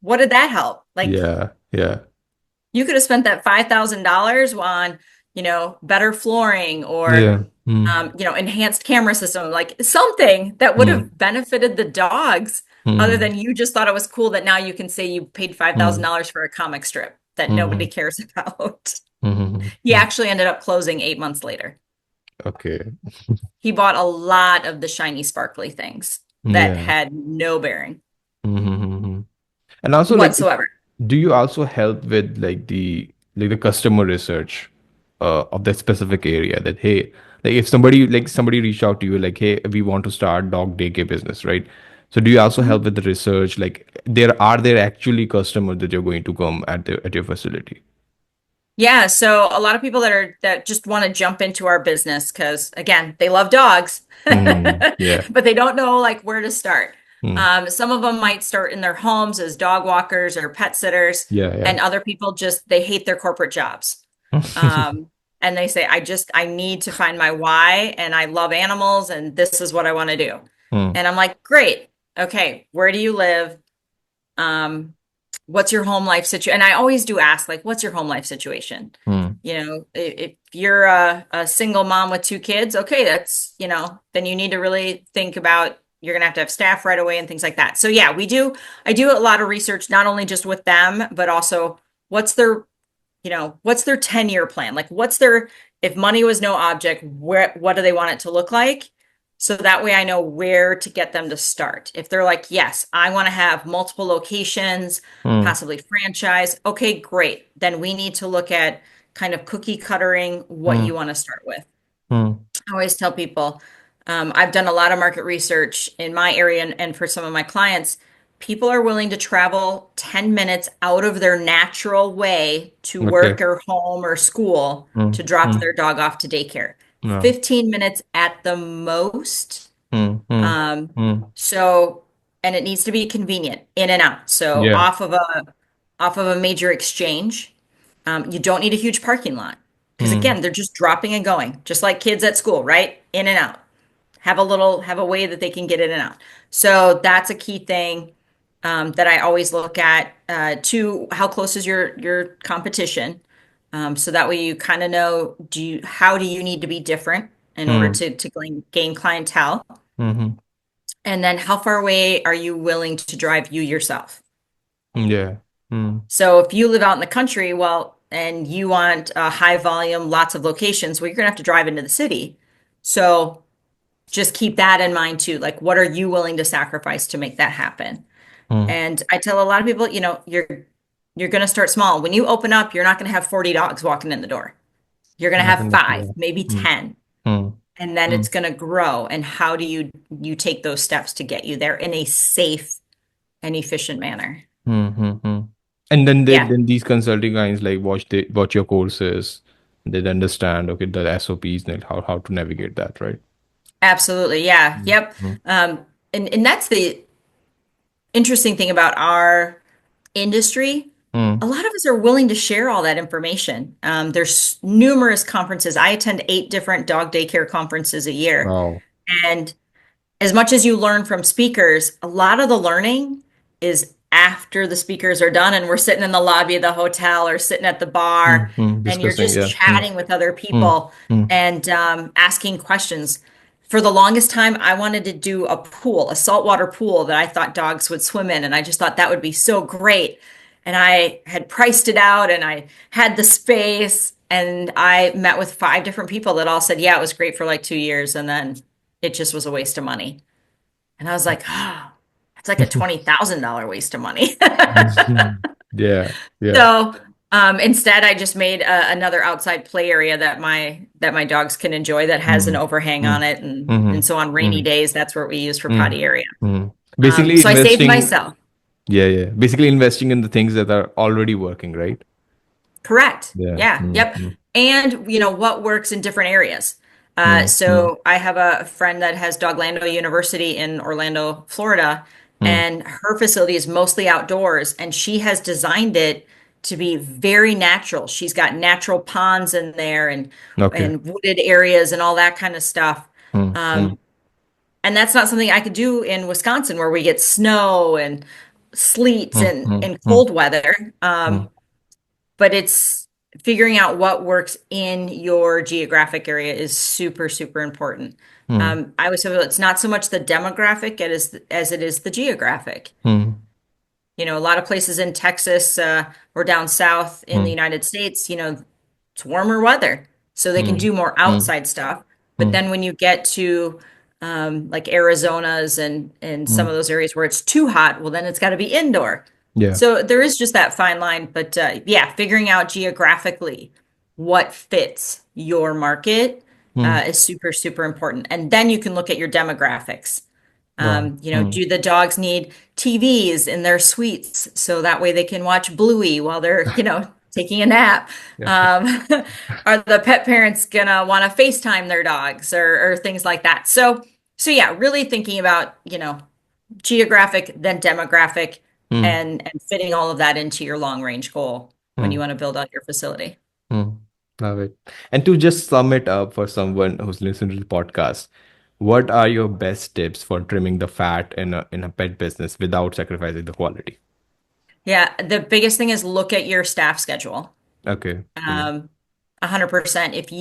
What did that help? Like, Yeah. Yeah. you could have spent that $5,000 on, better flooring or, Yeah. Hmm. enhanced camera system, like something that would Hmm. have benefited the dogs, other Hmm. than you just thought it was cool that now you can say you paid Hmm. $5,000 for a comic strip that nobody Hmm. cares about." Hmm. He Hmm. actually ended up closing 8 months later. Okay. He bought a lot of the shiny, sparkly things that Yeah. had no bearing Hmm. And also, like, whatsoever. do you also help with like the customer research of that specific area? That hey, like if somebody reached out to you like, hey, we want to start dog daycare business, right? So do you also help with the research? Like, there actually customers that you're going to come at your facility? Yeah, so a lot of people that just want to jump into our business because again, they love dogs, Hmm. Yeah. but they don't know like where to start. Hmm. Some of them might start in their homes as dog walkers or pet sitters, Yeah. and Yeah. other people just they hate their corporate jobs. Um, and they say, I need to find my why, and I love animals, and this is what I want to do. Hmm. And I'm like, great. Okay, where do you live? Um, what's your home life situation? And I always do ask, like, what's your home life situation? Hmm. If you're a single mom with two kids, okay, then you need to really think about you're gonna have staff right away and things like that. So yeah, I do a lot of research, not only just with them, but also what's their, what's their 10-year plan? Like if money was no object, what do they want it to look like? So that way I know where to get them to start. If they're like, yes, I want to have multiple locations, Hmm. possibly franchise. Okay, great. Then we need to look at kind of cookie cuttering what Hmm. you want to start with. Hmm. I always tell people, I've done a lot of market research in my area and for some of my clients. People are willing to travel 10 minutes out of their natural way to work Okay. or home or school Hmm. to drop Hmm. their dog off to daycare. Yeah. 15 minutes at the most. Hmm. Hmm. Um, Hmm. so, and it needs to be convenient in and out. So Yeah. off of a major exchange. You don't need a huge parking lot because Hmm. again, they're just dropping and going, just like kids at school, right? In and out. Have a way that they can get in and out. So that's a key thing that I always look at. To how close is your competition? So that way you kind of know how do you need to be different in order Hmm. to gain clientele, Hmm. and then how far away are you willing to drive you yourself? Yeah. Hmm. So if you live out in the country, well, and you want a high volume, lots of locations, well, you're gonna have to drive into the city. So just keep that in mind too. Like, what are you willing to sacrifice to make that happen? Hmm. And I tell a lot of people, you're gonna start small. When you open up, you're not gonna have 40 dogs walking in the door. You're gonna have Definitely. five, Yeah. maybe Hmm. 10, Hmm. and then Hmm. it's gonna grow. And how do you take those steps to get you there in a safe and efficient manner? Hmm. Hmm. Hmm. And then Yeah. these consulting guys like watch your courses. They understand the SOPs and how to navigate that, right? Absolutely. Yeah. Hmm. Yep. Hmm. and that's the interesting thing about our industry. Mm. A lot of us are willing to share all that information. There's numerous conferences. I attend 8 different dog daycare conferences a year. Wow. And as much as you learn from speakers, a lot of the learning is after the speakers are done and we're sitting in the lobby of the hotel or sitting at the bar and you're Discussing, just yeah. chatting with other Mm. people Mm. and asking questions. For the longest time, I wanted to do a pool, a saltwater pool that I thought dogs would swim in. And I just thought that would be so great. And I had priced it out and I had the space. And I met with 5 different people that all said, yeah, it was great for like 2 years. And then it just was a waste of money. And I was like, oh, it's like a $20,000 waste of money. Yeah, yeah. So instead, I just made another outside play area that my dogs can enjoy that has an Mm. overhang on Mm. it, and Mm. so on rainy Mm. days, that's what we use for Mm. potty area. Mm. Basically So I saved investing, myself. yeah, yeah. Basically investing in the things that are already working, right? Correct. Yeah. Yeah. Mm. Yep. Mm. And what works in different areas. Mm. Mm. So I have a friend that has Doglando University in Orlando, Florida, Mm. and her facility is mostly outdoors, and she has designed it to be very natural. She's got natural ponds in there Okay. and wooded areas and all that kind of stuff. Mm. Mm. Um, and that's not something I could do in Wisconsin where we get snow and sleet Mm. and Mm. cold weather. Mm. But it's figuring out what works in your geographic area is super, super important. Mm. I always feel it's not so much the demographic as it is the geographic. Mm. A lot of places in Texas or down south in the Mm. United States, it's warmer weather, so they can Mm. do more Mm. outside stuff. But Mm. then when you get to like Arizona's and some Mm. of those areas where it's too hot, well, then it's got to be indoor. Yeah. So there is just that fine line. But yeah, figuring out geographically what fits your market Mm. is super, super important. And then you can look at your demographics. Wow. Mm. Do the dogs need TVs in their suites so that way they can watch Bluey while they're, taking a nap? Yeah. Um, are the pet parents gonna want to FaceTime their dogs or things like that? So yeah, really thinking about, geographic, then demographic, Mm. and fitting all of that into your long range goal when you Mm. want to build out your facility. Mm. Love it. And to just sum it up for someone who's listening to the podcast, what are your best tips for trimming the fat in a pet business without sacrificing the quality? Yeah, the biggest thing is look at your staff schedule. Okay. Mm. 100%. If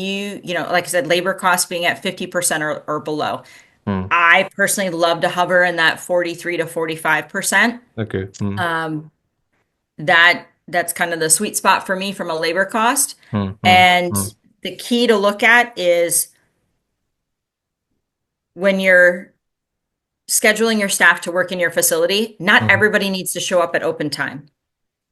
like I said, labor costs being at 50% or below. Mm. I personally love to hover in that 43 to 45%. Okay. Mm. Um, that's kind of the sweet spot for me from a labor cost. Mm. Mm. And Mm. the key to look at is when you're scheduling your staff to work in your facility, not Mm. everybody needs to show up at open time.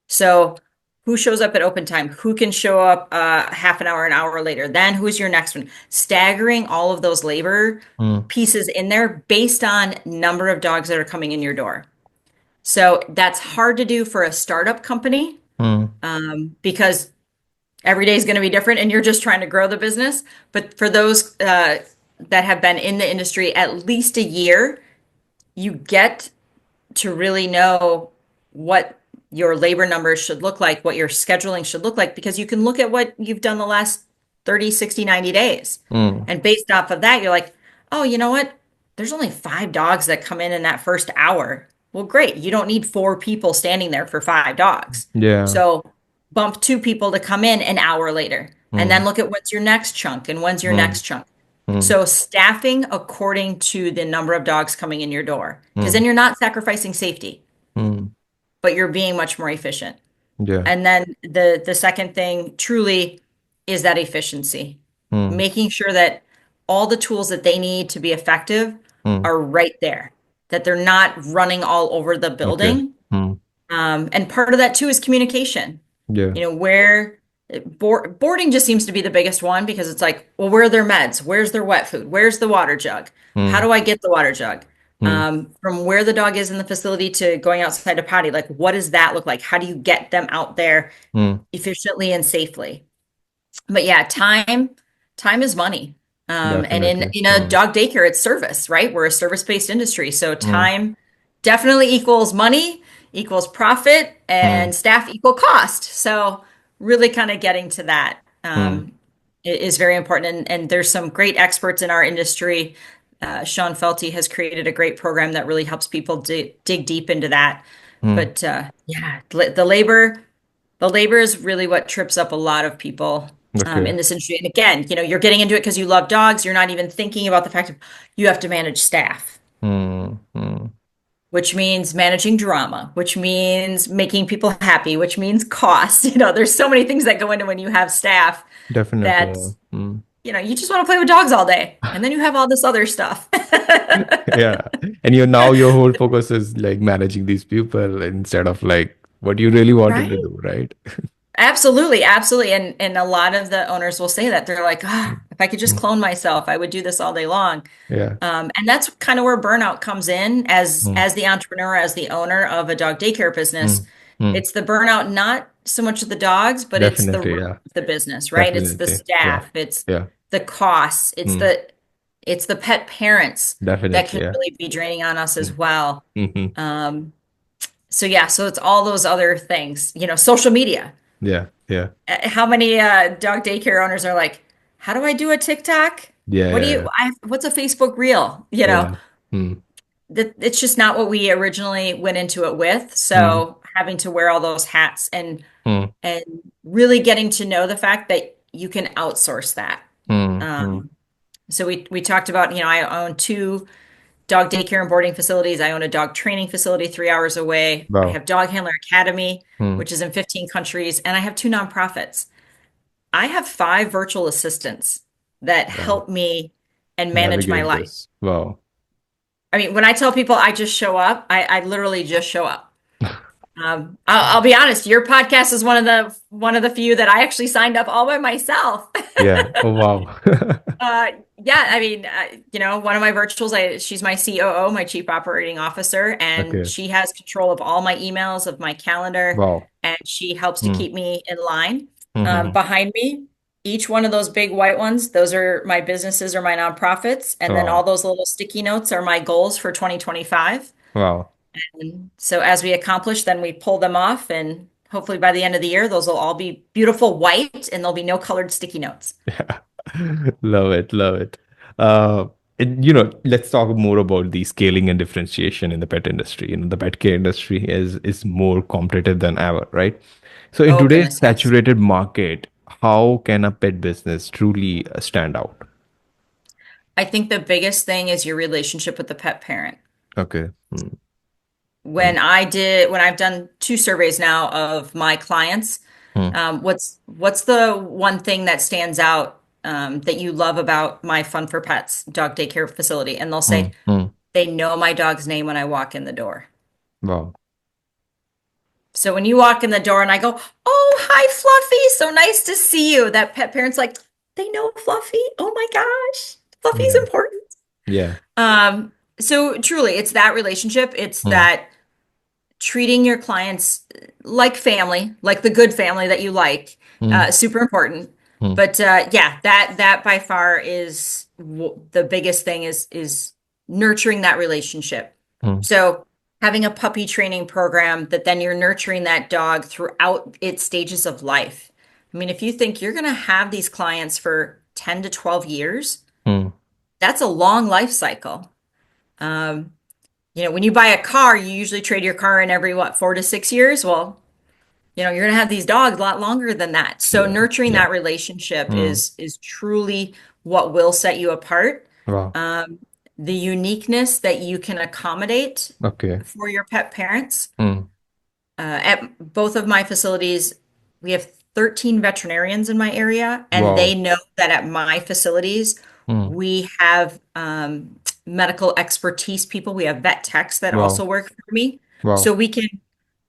So who shows up at open time? Who can show up half an hour later? Then who's your next one? Staggering all of those labor Mm. pieces in there based on number of dogs that are coming in your door. So that's hard to do for a startup company Mm. because every day is going to be different and you're just trying to grow the business. But for those that have been in the industry at least a year, you get to really know what your labor numbers should look like, what your scheduling should look like, because you can look at what you've done the last 30, 60, 90 days. Mm. And based off of that, you're like, oh, you know what? There's only 5 dogs that come in that first hour. Well, great. You don't need 4 people standing there for 5 dogs. Yeah. So bump 2 people to come in an hour later. And then Mm. look at what's your next chunk and when's your Mm. next chunk. Mm. So staffing according to the number of dogs coming in your door, because Mm. then you're not sacrificing safety, Mm. but you're being much more efficient. Yeah. And then the second thing truly is that efficiency, Mm. making sure that all the tools that they need to be effective Mm. are right there, that they're not running all over the Okay. building. Mm. And part of that too is communication. Yeah. Where boarding just seems to be the biggest one because it's like, well, where are their meds? Where's their wet food? Where's the water jug? How Mm. do I get the water jug? Mm. From where the dog is in the facility to going outside to potty, like what does that look like? How do you get them out there Mm. efficiently and safely? But yeah, time is money. And in, Definitely. in a Mm, dog daycare, it's service, right? We're a service-based industry. So mm, time definitely equals money, equals profit, mm, and staff equal cost. So really kind of getting to that mm, is very important. And there's some great experts in our industry. Sean Felty has created a great program that really helps people dig deep into that. mm. But yeah, the labor is really what trips up a lot of people Okay. in this industry. And again, you're getting into it because you love dogs. You're not even thinking about the fact of you have to manage staff, Mm, mm. which means managing drama, which means making people happy, which means cost. There's so many things that go into when you have staff Definitely. that, Yeah. Mm. you just want to play with dogs all day. And then you have all this other stuff. Yeah. And your whole focus is like managing these people instead of like what you really wanted to Right? do, right? Absolutely, absolutely. And a lot of the owners will say that. They're like, ah, if I could just Mm. clone myself, I would do this all day long. Yeah. And that's kind of where burnout comes in Mm, as the entrepreneur, as the owner of a dog daycare business. mm, mm. It's the burnout, not so much of the dogs, but it's the Definitely. rest Yeah. of the business, right? It's the Definitely. Yeah. staff, it's Yeah. the costs, Mm. it's the pet parents that Definitely. can Yeah. really be draining on us as Mm. well. Hmm. Um, so yeah, so it's all those other things, social media. Yeah. Yeah. How many dog daycare owners are like, how do I do a TikTok? Yeah. Yeah. What's a Facebook reel? Yeah. Mm, That it's just not what we originally went into it with. mm, So having to wear all those hats mm, and really getting to know the fact that you can outsource that. mm, mm. Um, so we talked about, I own two dog daycare and boarding facilities. I own a dog training facility 3 hours away. I Wow. have Dog Handler Academy, Mm. which is in 15 countries, and I have two nonprofits. I have five virtual assistants that Wow. help me and manage my Navigate life. this. Wow. I mean, when I tell people I just show up, I literally just show up. I'll be honest, your podcast is one of the few that I actually signed up all by myself. Yeah. Oh, wow. Yeah, I mean, one of my virtuals, she's my COO, my Chief Operating Officer, and Okay. she has control of all my emails, of my calendar, Wow. and she helps to Mm, keep me in line. mm-hmm. Behind me, each one of those big white ones, those are my businesses or my nonprofits, and then all Wow. those little sticky notes are my goals for 2025. Wow. And so as we accomplish, then we pull them off, and hopefully by the end of the year, those will all be beautiful white, and there'll be no colored sticky notes. Yeah. Love it. Love it. Uh, let's talk more about the scaling and differentiation in the pet industry. The pet care industry is more competitive than ever, right? So in Oh, today's goodness, yes. saturated market, how can a pet business truly stand out? I think the biggest thing is your relationship with the pet parent. Okay. Mm, mm, When I've done two surveys now of my clients, mm, what's the one thing that stands out that you love about my Fun for Pets dog daycare facility? And they'll say, mm, mm. they know my dog's name when I walk in the door. Wow. So when you walk in the door and I go, oh, hi, Fluffy, so nice to see you. That pet parent's like, they know Fluffy. Oh my gosh, Fluffy's Yeah. important. Yeah. So truly, it's that relationship. It's Mm, that treating your clients like family, like the good family that you like, mm, super important. mm, But yeah, that by far is the biggest thing is nurturing that relationship. mm, So having a puppy training program that then you're nurturing that dog throughout its stages of life. I mean, if you think you're going to have these clients for 10 to 12 years, mm. that's a long life cycle. Um, when you buy a car, you usually trade your car in every, what, 4 to 6 years? Well, you're going to have these dogs a lot longer than that. So Yeah. nurturing Yeah. that relationship Mm. is truly what will set you apart. Wow. Um, the uniqueness that you can accommodate Okay. for your pet parents. Mm. At both of my facilities, we have 13 veterinarians in my area, and they Wow. know that at my facilities, Mm. we have medical expertise people. We have vet techs that also Wow. work for me. So Wow. we can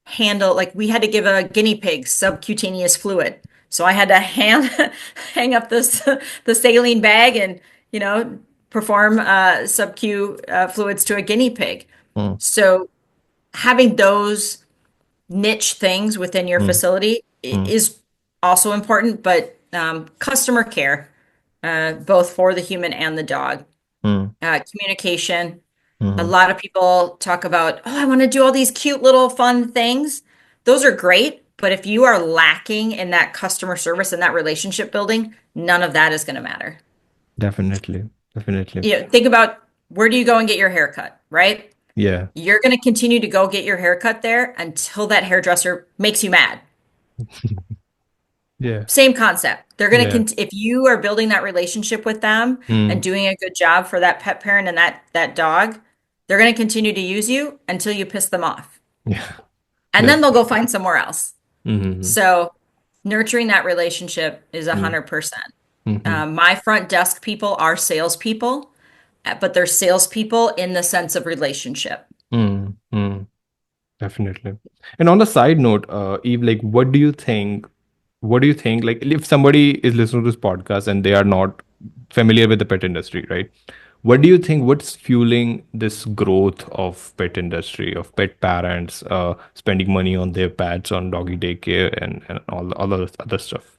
handle, like, we had to give a guinea pig subcutaneous fluid. So I had to hang up the saline bag and, you know, perform sub-Q fluids to a guinea pig. Mm. So having those niche things within your Mm. facility Mm. is also important, but customer care. both for the human and the dog. Mm, Communication. A mhm. lot of people talk about, oh, I want to do all these cute little fun things. Those are great, but if you are lacking in that customer service and that relationship building, none of that is going to matter. Definitely. Definitely. Think about, where do you go and get your hair cut, right? Yeah. You're going to continue to go get your hair cut there until that hairdresser makes you mad. Yeah. Same concept. They're going Yeah. to, if you are building that relationship with them and Mm. doing a good job for that pet parent and that dog, they're going to continue to use you until you piss them off. Yeah. And then That's they'll go find somewhere else. mm-hmm. So nurturing that relationship is Mm, 100%. mm-hmm. My front desk people are salespeople, but they're salespeople in the sense of relationship. Mm, mm, definitely. And on the side note, Eve, like, what do you think? What do you think? Like, if somebody is listening to this podcast and they are not familiar with the pet industry, right? What do you think? What's fueling this growth of pet industry, of pet parents spending money on their pets, on doggy daycare, and all the other stuff?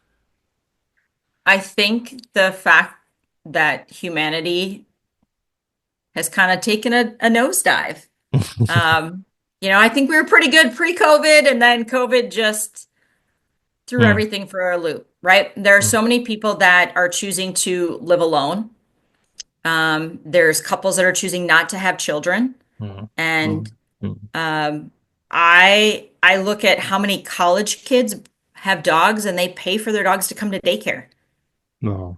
I think the fact that humanity has kind of taken a nosedive. Um, I think we were pretty good pre-COVID, and then COVID just threw Mm, everything for a loop, right? There are mm, so many people that are choosing to live alone. There's couples that are choosing not to have children. mm, And mm, mm. um, I look at how many college kids have dogs and they pay for their dogs to come to daycare. No.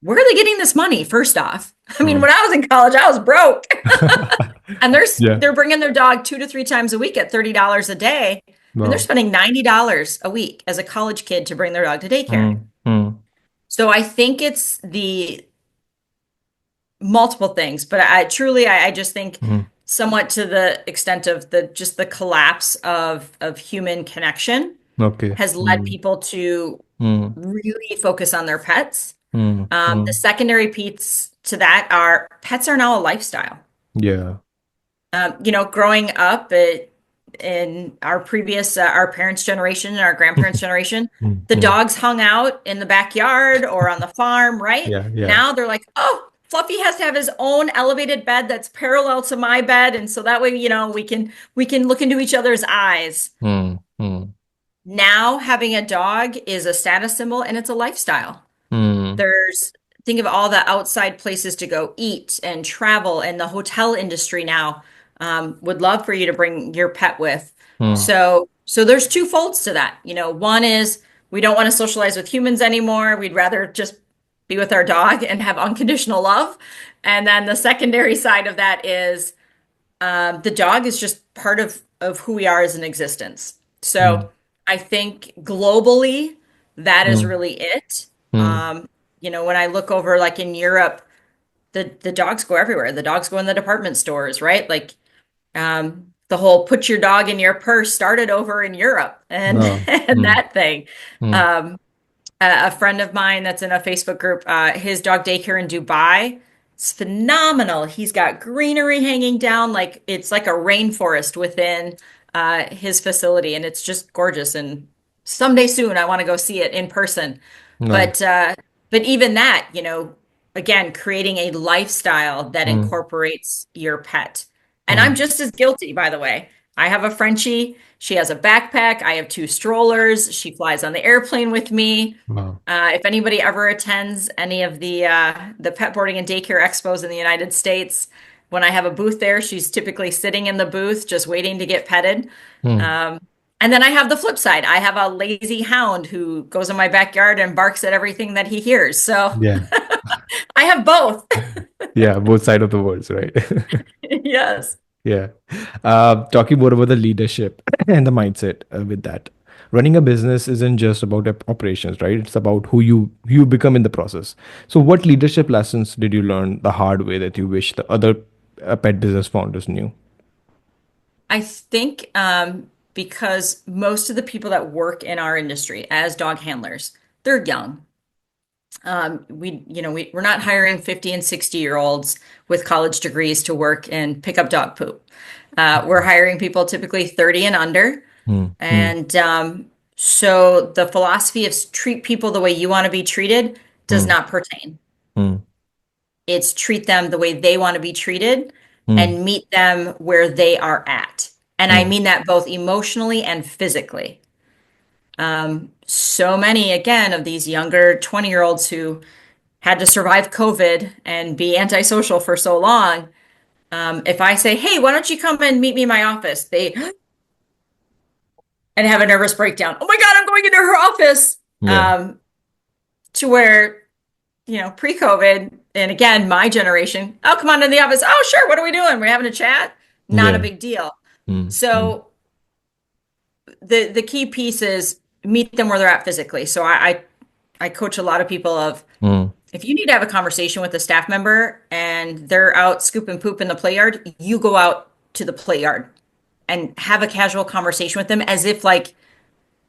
Where are they getting this money, first off? I mean, Mm. when I was in college, I was broke. And Yeah. they're bringing their dog 2 to 3 times a week at $30 a day. I mean, they're No. spending $90 a week as a college kid to bring their dog to daycare. Mm, mm, So I think it's the multiple things, but I just think mm. somewhat to the extent of the collapse of human connection Okay. has led Mm, people to mm, really focus on their pets. mm, The mm. secondary piece to that are pets are now a lifestyle. Yeah. Growing up in our previous, our parents' generation and our grandparents' generation, Mm, the mm. dogs hung out in the backyard or on the farm, right? Yeah. Yeah. Now they're like, oh, Fluffy has to have his own elevated bed that's parallel to my bed, and so that way, we can look into each other's eyes. Mm, mm, Now having a dog is a status symbol and it's a lifestyle. mm, There's Think of all the outside places to go eat and travel, and the hotel industry now would love for you to bring your pet with. mm. So there's two folds to that. One is we don't want to socialize with humans anymore. We'd rather just be with our dog and have unconditional love. And then the secondary side of that is the dog is just part of who we are as an existence. Mm, So I think globally, that is mm, really it. mm. When I look over like in Europe, the dogs go everywhere. The dogs go in the department stores, right? Like the whole put your dog in your purse started over in Europe and No. and Mm, that thing. mm. Um, a friend of mine that's in a Facebook group, his dog daycare in Dubai, it's phenomenal. He's got greenery hanging down, like it's like a rainforest within his facility, and it's just gorgeous. And someday soon, I want to go see it in person. No. But uh, but even that, again, creating a lifestyle that Mm, incorporates your pet. And I'm mm. just as guilty, by the way. I have a Frenchie. She has a backpack. I have two strollers. She flies on the airplane with me. Wow. If anybody ever attends any of the pet boarding and daycare expos in the United States, when I have a booth there, she's typically sitting in the booth just waiting to get petted. Mm. Um, and then I have the flip side. I have a lazy hound who goes in my backyard and barks at everything that he hears. So Yeah. I have both. Yeah. Both side of the words, right? Yes. Yeah. Talking more about the leadership and the mindset with that. Running a business isn't just about operations, right? It's about who you become in the process. So, what leadership lessons did you learn the hard way that you wish the other pet business founders knew? I think because most of the people that work in our industry as dog handlers, they're young. We're not hiring 50 and 60-year-olds with college degrees to work and pick up dog poop. We're hiring people typically 30 and under. Mm, mm, And so the philosophy of treat people the way you want to be treated does mm, not pertain. It's treat them the way they want to be treated mm, and meet them where they are at. And I mm, mean that both emotionally and physically. So many, again, of these younger 20-year-olds who had to survive COVID and be antisocial for so long. If I say, hey, why don't you come and meet me in my office? They and have a nervous breakdown. Oh my God, I'm going into her office. yeah, Um, to where, pre-COVID, and again, my generation, oh, come on in the office. Oh, sure. What are we doing? We're having a chat. Not a yeah, big deal. mm, mm, So the key piece is meet them where they're at physically. So I coach a lot of people of mm, if you need to have a conversation with a staff member and they're out scooping poop in the play yard, you go out to the play yard and have a casual conversation with them as if like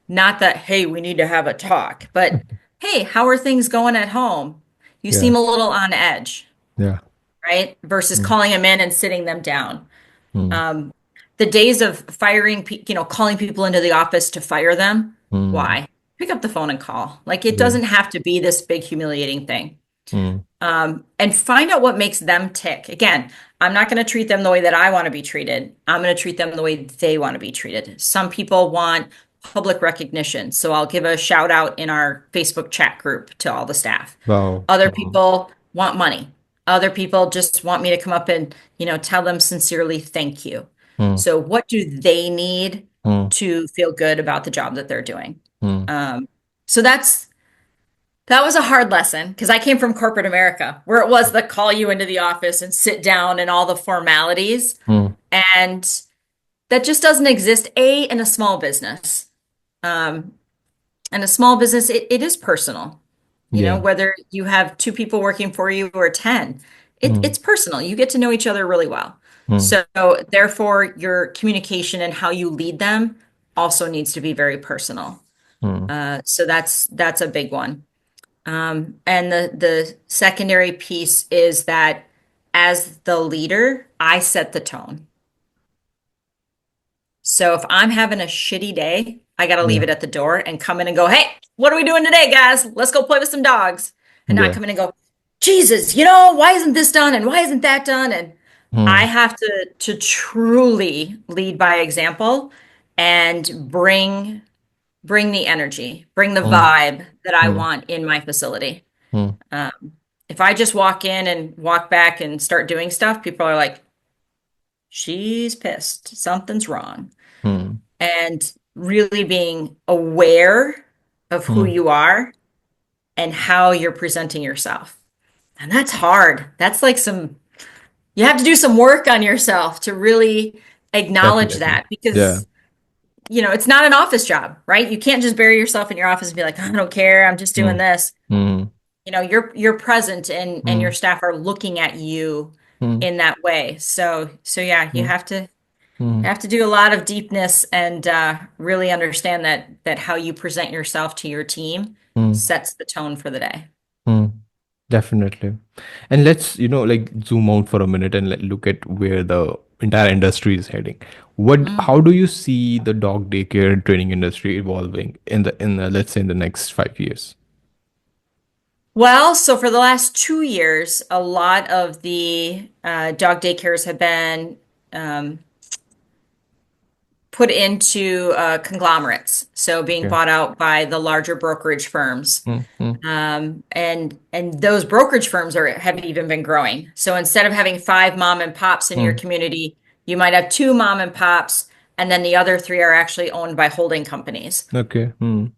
not that, hey, we need to have a talk, but hey, how are things going at home? You yeah, seem a little on edge, yeah, right? Versus mm, calling them in and sitting them down. mm, The days of firing, calling people into the office to fire them, mm, why? Pick up the phone and call. Like it yeah, doesn't have to be this big humiliating thing. mm, And find out what makes them tick. Again, I'm not going to treat them the way that I want to be treated. I'm going to treat them the way they want to be treated. Some people want public recognition. So I'll give a shout out in our Facebook chat group to all the staff. wow, Other wow, people want money. Other people just want me to come up and, tell them sincerely thank you. mm, So what do they need mm, to feel good about the job that they're doing? mm, Um, so that was a hard lesson because I came from corporate America where it was the call you into the office and sit down and all the formalities. mm, And that just doesn't exist, in a small business. Um, and a small business, it is personal. yeah, Whether you have two people working for you or 10, mm, it's personal. You get to know each other really well. mm, So therefore, your communication and how you lead them also needs to be very personal. mm, So that's a big one. And the secondary piece is that as the leader, I set the tone. So if I'm having a shitty day, I got to leave yeah, it at the door and come in and go, hey, what are we doing today, guys? Let's go play with some dogs. And not yeah, come in and go, Jesus, why isn't this done and why isn't that done? And I mm, have to truly lead by example and bring the energy, bring the mm, vibe that I mm, want in my facility. mm, Um, if I just walk in and walk back and start doing stuff, people are like, she's pissed. Something's wrong. mm, And really being aware of who mm, you are and how you're presenting yourself. And that's hard. That's like you have to do some work on yourself to really acknowledge definitely, that yeah, because, it's not an office job, right? You can't just bury yourself in your office and be like, I don't care. I'm just doing mm, this. mm, You're present and your mm, staff are looking at you mm, in that way. So yeah, you mm, mm, have to do a lot of deepness and really understand that how you present yourself to your team mm, sets the tone for the day. mm. Definitely. And let's, like zoom out for a minute and look at where the entire industry is heading. Mm. How do you see the dog daycare and training industry evolving in the let's say in the next 5 years? Well, so for the last 2 years, a lot of the dog daycares have been um, put into conglomerates, so being Okay. bought out by the larger brokerage firms. Mm, mm, And those brokerage firms have even been growing. So instead of having five mom and pops in your mm. community, you might have two mom and pops, and then the other three are actually owned by holding companies. Okay. Mm,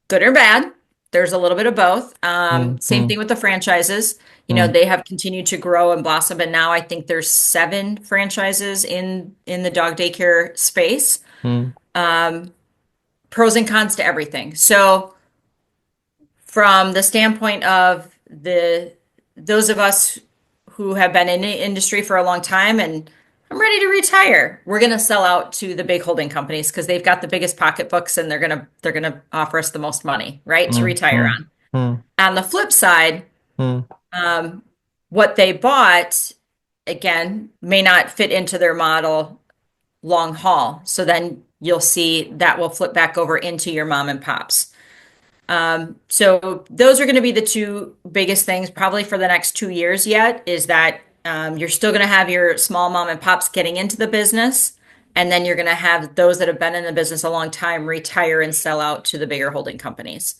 Good or bad, there's a little bit of both. mm, Same mm, thing with the franchises. mm, They have continued to grow and blossom, and now I think there's 7 franchises in the dog daycare space. mm, Pros and cons to everything. So from the standpoint of those of us who have been in the industry for a long time and I'm ready to retire, we're going to sell out to the big holding companies because they've got the biggest pocketbooks and they're going to offer us the most money, right, to mm, retire mm, on. mm, On the flip side, mm, what they bought again may not fit into their model long haul. So then you'll see that will flip back over into your mom and pops. So those are going to be the two biggest things probably for the next 2 years yet is that you're still going to have your small mom and pops getting into the business. And then you're going to have those that have been in the business a long time retire and sell out to the bigger holding companies.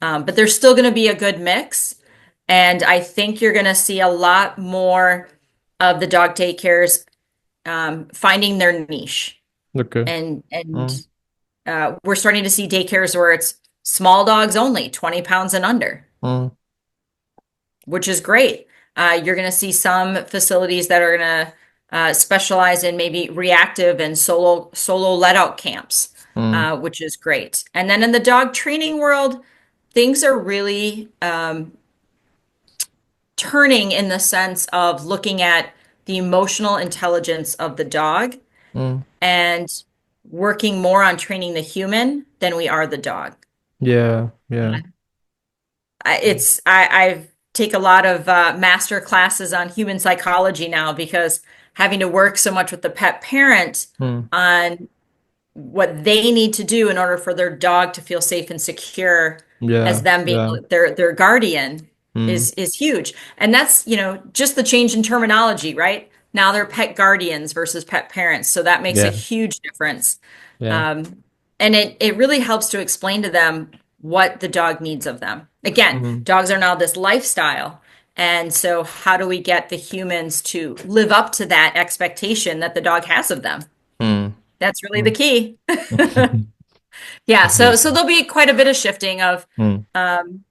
But there's still going to be a good mix. And I think you're going to see a lot more of the dog daycares finding their niche. Okay. And Mm, we're starting to see daycares where it's small dogs only, 20 pounds and under, mm, which is great. You're going to see some facilities that are going to specialize in maybe reactive and solo let out camps, mm, which is great. And then in the dog training world, things are really turning in the sense of looking at the emotional intelligence of the dog mm. and working more on training the human than we are the dog. Yeah, yeah. I take a lot of master classes on human psychology now because having to work so much with the pet parent Mm, on what they need to do in order for their dog to feel safe and secure as yeah, them being yeah. their guardian Mm, is huge. And that's, just the change in terminology, right? Now they're pet guardians versus pet parents. So that makes a yeah, huge difference. yeah. Um, and it really helps to explain to them what the dog needs of them. Again, Mm, dogs are now this lifestyle. And so how do we get the humans to live up to that expectation that the dog has of them? mm, That's really the mm. key. Yeah, so Definitely. there'll be quite a bit of shifting Mm, um,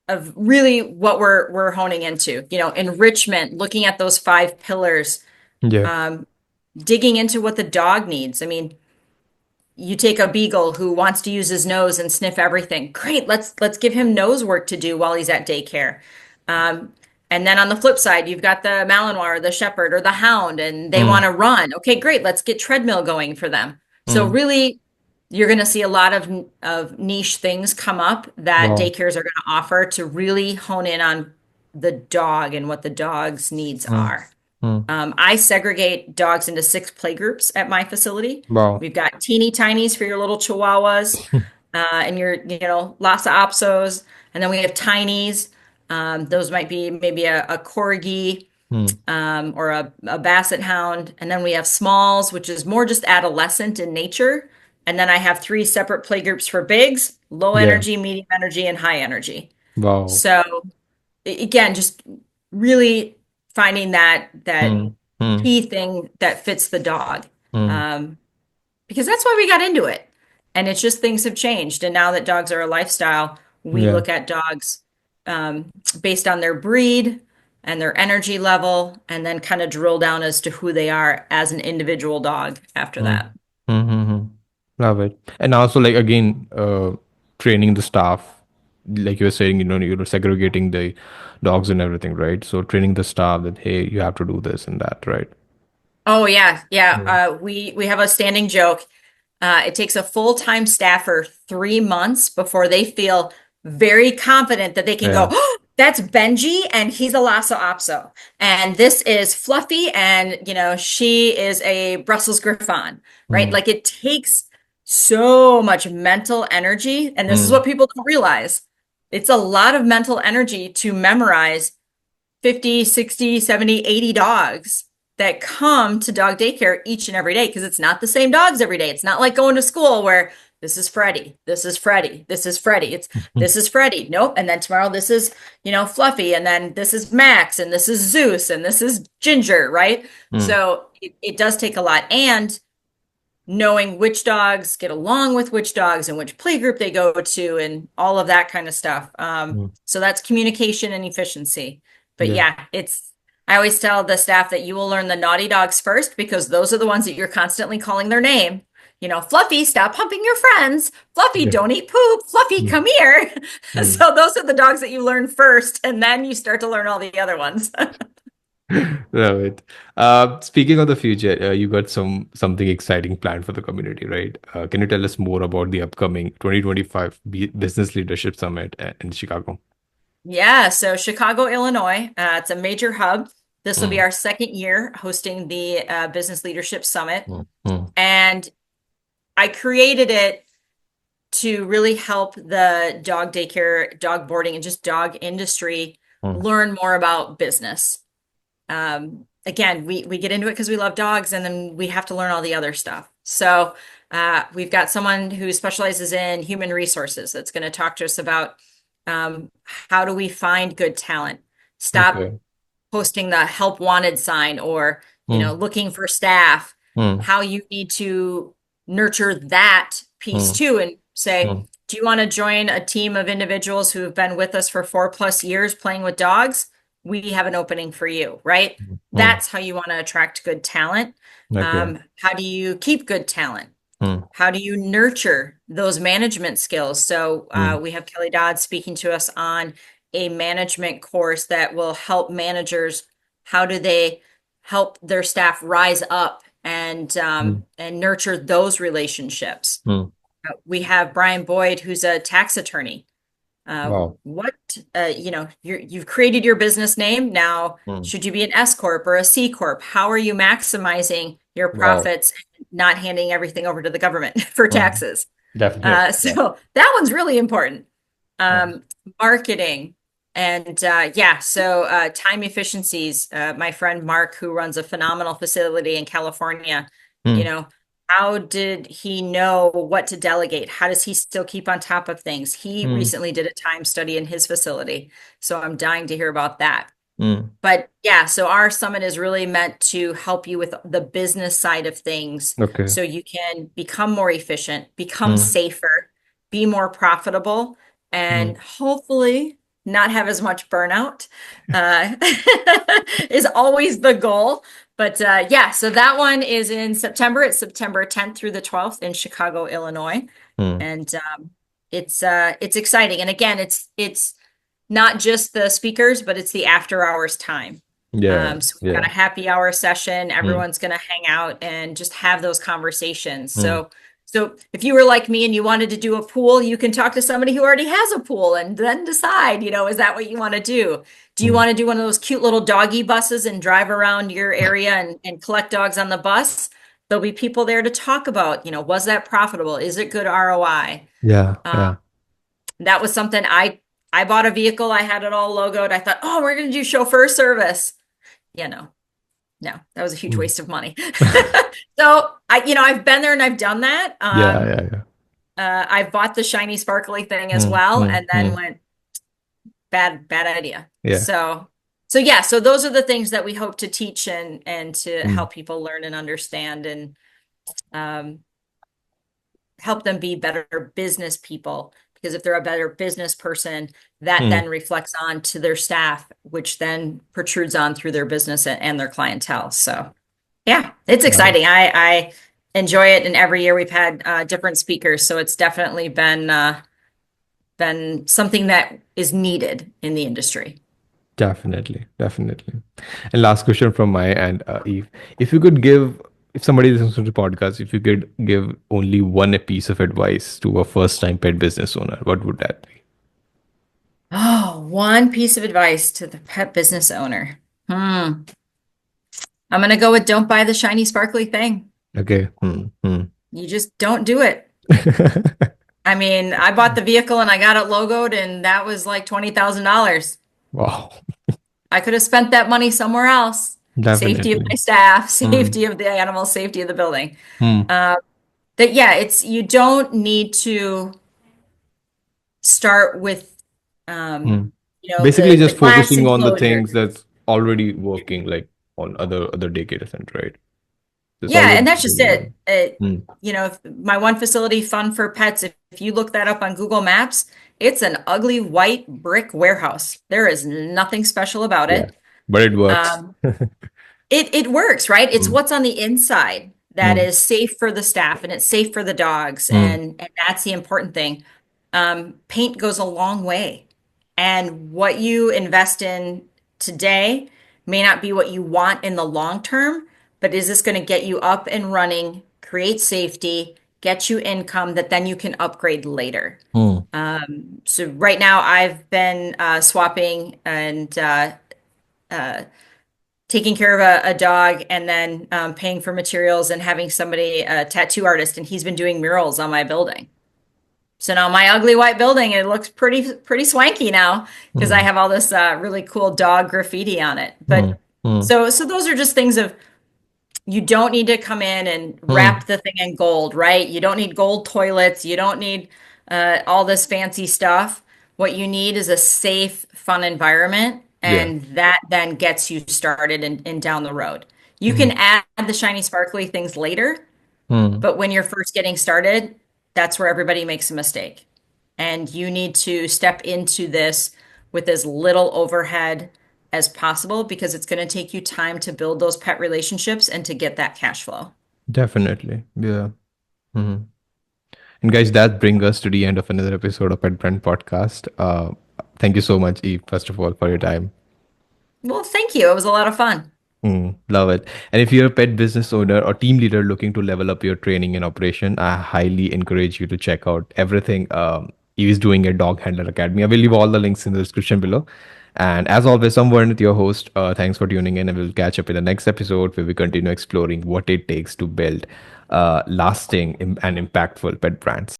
of really what we're honing into. Enrichment, looking at those 5 pillars, yeah. um, digging into what the dog needs. I mean, you take a beagle who wants to use his nose and sniff everything. Great, let's give him nose work to do while he's at daycare. Um, and then on the flip side, you've got the Malinois or the Shepherd or the Hound, and they want Mm, to run. Okay, great, let's get treadmill going for them. So mm. really, you're going to see a lot of niche things come up that Wow. daycares are going to offer to really hone in on the dog and what the dog's needs Mm, are. mm. I segregate dogs into 6 playgroups at my facility. Wow. We've got teeny tinies for your little chihuahuas and your, Lhasa Apsos. And then we have tinies. Those might be maybe a corgi Mm, or a basset hound. And then we have smalls, which is more just adolescent in nature. And then I have 3 separate playgroups for bigs, low yeah. energy, medium energy, and high energy. Wow. So again, just really finding that Mm, mm, key thing that fits the dog. mm. Um, because that's why we got into it. And it's just things have changed. And now that dogs are a lifestyle, we Yeah. look at dogs based on their breed and their energy level, and then kind of drill down as to who they are as an individual dog after Mm, that. mm. Love it. And also, like, again, training the staff, like you were saying, you're segregating the dogs and everything, right? So training the staff that, hey, you have to do this and that, right? Oh yeah, yeah. Mm. We have a standing joke. It takes a full-time staffer 3 months before they feel very confident that they can go, Yeah. oh, that's Benji and he's a Lhasa Apso. And this is Fluffy and, she is a Brussels Griffon, right? Mm, Like it takes so much mental energy. And this is mm, what people don't realize. It's a lot of mental energy to memorize 50, 60, 70, 80 dogs that come to dog daycare each and every day because it's not the same dogs every day. It's not like going to school where this is Freddie, this is Freddie, this is Freddie. It's mm, this is Freddie. Nope. And then tomorrow this is, Fluffy. And then this is Max and this is Zeus and this is Ginger, right? mm, So it does take a lot. And knowing which dogs get along with which dogs and which playgroup they go to and all of that kind of stuff. mm. So that's communication and efficiency. But Yeah. yeah, I always tell the staff that you will learn the naughty dogs first because those are the ones that you're constantly calling their name. Fluffy, stop humping your friends. Fluffy, Yeah. don't eat poop. Fluffy, Mm, come here. mm. So those are the dogs that you learn first, and then you start to learn all the other ones. Love it. Speaking of the future, you got something exciting planned for the community, right? Can you tell us more about the upcoming 2025 Business Leadership Summit in Chicago? Yeah, so Chicago, Illinois, it's a major hub. This will be Mm, our second year hosting the Business Leadership Summit. mm, mm, And I created it to really help the dog daycare, dog boarding, and just dog industry Mm. learn more about business. Again, we get into it because we love dogs, and then we have to learn all the other stuff. So we've got someone who specializes in human resources that's going to talk to us about how do we find good talent. Stop Okay. posting the help wanted sign or, Mm. looking for staff, Mm. how you need to nurture that piece Mm. too and say, Mm. do you want to join a team of individuals who have been with us for 4+ years playing with dogs? We have an opening for you, right? Mm. That's how you want to attract good talent. Okay. How do you keep good talent? Mm. How do you nurture those management skills? So Mm. we have Kelly Dodd speaking to us on a management course that will help managers. How do they help their staff rise up Mm. and nurture those relationships? Mm. We have Brian Boyd, who's a tax attorney. Wow. What you've created your business name. Now, Mm. should you be an S corp or a C corp? How are you maximizing your Wow. profits and not handing everything over to the government for Mm. taxes? Definitely. Yeah. So that one's really important. Mm. Marketing and yeah, so time efficiencies. My friend Mark, who runs a phenomenal facility in California, you Mm. know, how did he know what to delegate? How does he still keep on top of things? He Mm. recently did a time study in his facility, so I'm dying to hear about that. Mm. But yeah, so our summit is really meant to help you with the business side of things Okay. so you can become more efficient, become Mm. safer, be more profitable, Mm. and hopefully not have as much burnout, uh, is always the goal. But yeah, so that one is in September. It's September 10th through the 12th in Chicago, Illinois. Mm. And it's exciting. And again, it's not just the speakers, but it's the after hours time. Yeah. So we've got Yeah. a happy hour session. Mm. Everyone's going to hang out and just have those conversations. Mm. So if you were like me and you wanted to do a pool, you can talk to somebody who already has a pool and then decide, is that what you want to do? Do you Mm. want to do one of those cute little doggy buses and drive around your area and collect dogs on the bus? There'll be people there to talk about, was that profitable? Is it good ROI? Yeah. Yeah. That was something I bought a vehicle, I had it all logoed. I thought, oh, we're gonna do chauffeur service. You know, no, that was a huge Mm. waste of money. So I've been there and I've done that. Yeah. Yeah. Yeah. I've bought the shiny sparkly thing as Mm. well, Mm. and then Mm. went bad idea. Yeah. So yeah, so those are the things that we hope to teach and to Mm. help people learn and understand and um, help them be better business people. Because if they're a better business person, that Mm. then reflects on to their staff, which then protrudes on through their business and their clientele. So yeah, it's Got it. exciting. I enjoy it, and every year we've had different speakers, so it's definitely been something that is needed in the industry. Definitely. Definitely. And last question from my end, Eve. If you could give, if somebody listens to the podcast, if you could give only one piece of advice to a first-time pet business owner, what would that be? Oh, one piece of advice to the pet business owner. I'm gonna go with don't buy the shiny sparkly thing. Okay. Hmm. Hmm. You just don't do it. I mean, I bought the vehicle and I got it logoed, and that was like $20,000. Wow. I could have spent that money somewhere else. Safety of Definitely. my staff, Hmm. safety of the animals, safety of the building. Hmm. That yeah, you don't need to start with Hmm. um, Basically, the just glass focusing on the enclosure. things that's already working, like on other daycare center, right? There's Yeah, always and that's just it. Hmm. If my one facility, Fun for Pets, if you look that up on Google Maps, it's an ugly white brick warehouse. There is nothing special about Yeah, it. but it works. Um, it works, right? It's Hmm. what's on the inside that Hmm. is safe for the staff and it's safe for the dogs, Hmm. and that's the important thing. Paint goes a long way, and what you invest in today may not be what you want in the long term, but is this going to get you up and running, create safety, get you income that then you can upgrade later? Hmm. So right now I've been swapping and taking care of a dog and then paying for materials and having somebody, a tattoo artist, and he's been doing murals on my building. So now my ugly white building, it looks pretty swanky now because I Hmm. have all this really cool dog graffiti on it. Hmm. But Hmm. so those are just things of you don't need to come in and Hmm. wrap the thing in gold, right? You don't need gold toilets. You don't need all this fancy stuff. What you need is a safe, fun environment, Yeah. and that then gets you started and down the road. You Hmm. can add the shiny, sparkly things later, Hmm. but when you're first getting started, that's where everybody makes a mistake. And you need to step into this with as little overhead as possible because it's going to take you time to build those pet relationships and to get that cash flow. Definitely. Yeah. Hmm. And guys, that brings us to the end of another episode of Pet Brand Podcast. Thank you so much, Eve, first of all, for your time. Well, thank you. It was a lot of fun. Love it. And if you're a pet business owner or team leader looking to level up your training and operation, I highly encourage you to check out everything he is doing at Dog Handler Academy. I will leave all the links in the description below. And as always, I'm Varun, your host. Thanks for tuning in, and we'll catch up in the next episode where we continue exploring what it takes to build lasting and impactful pet brands.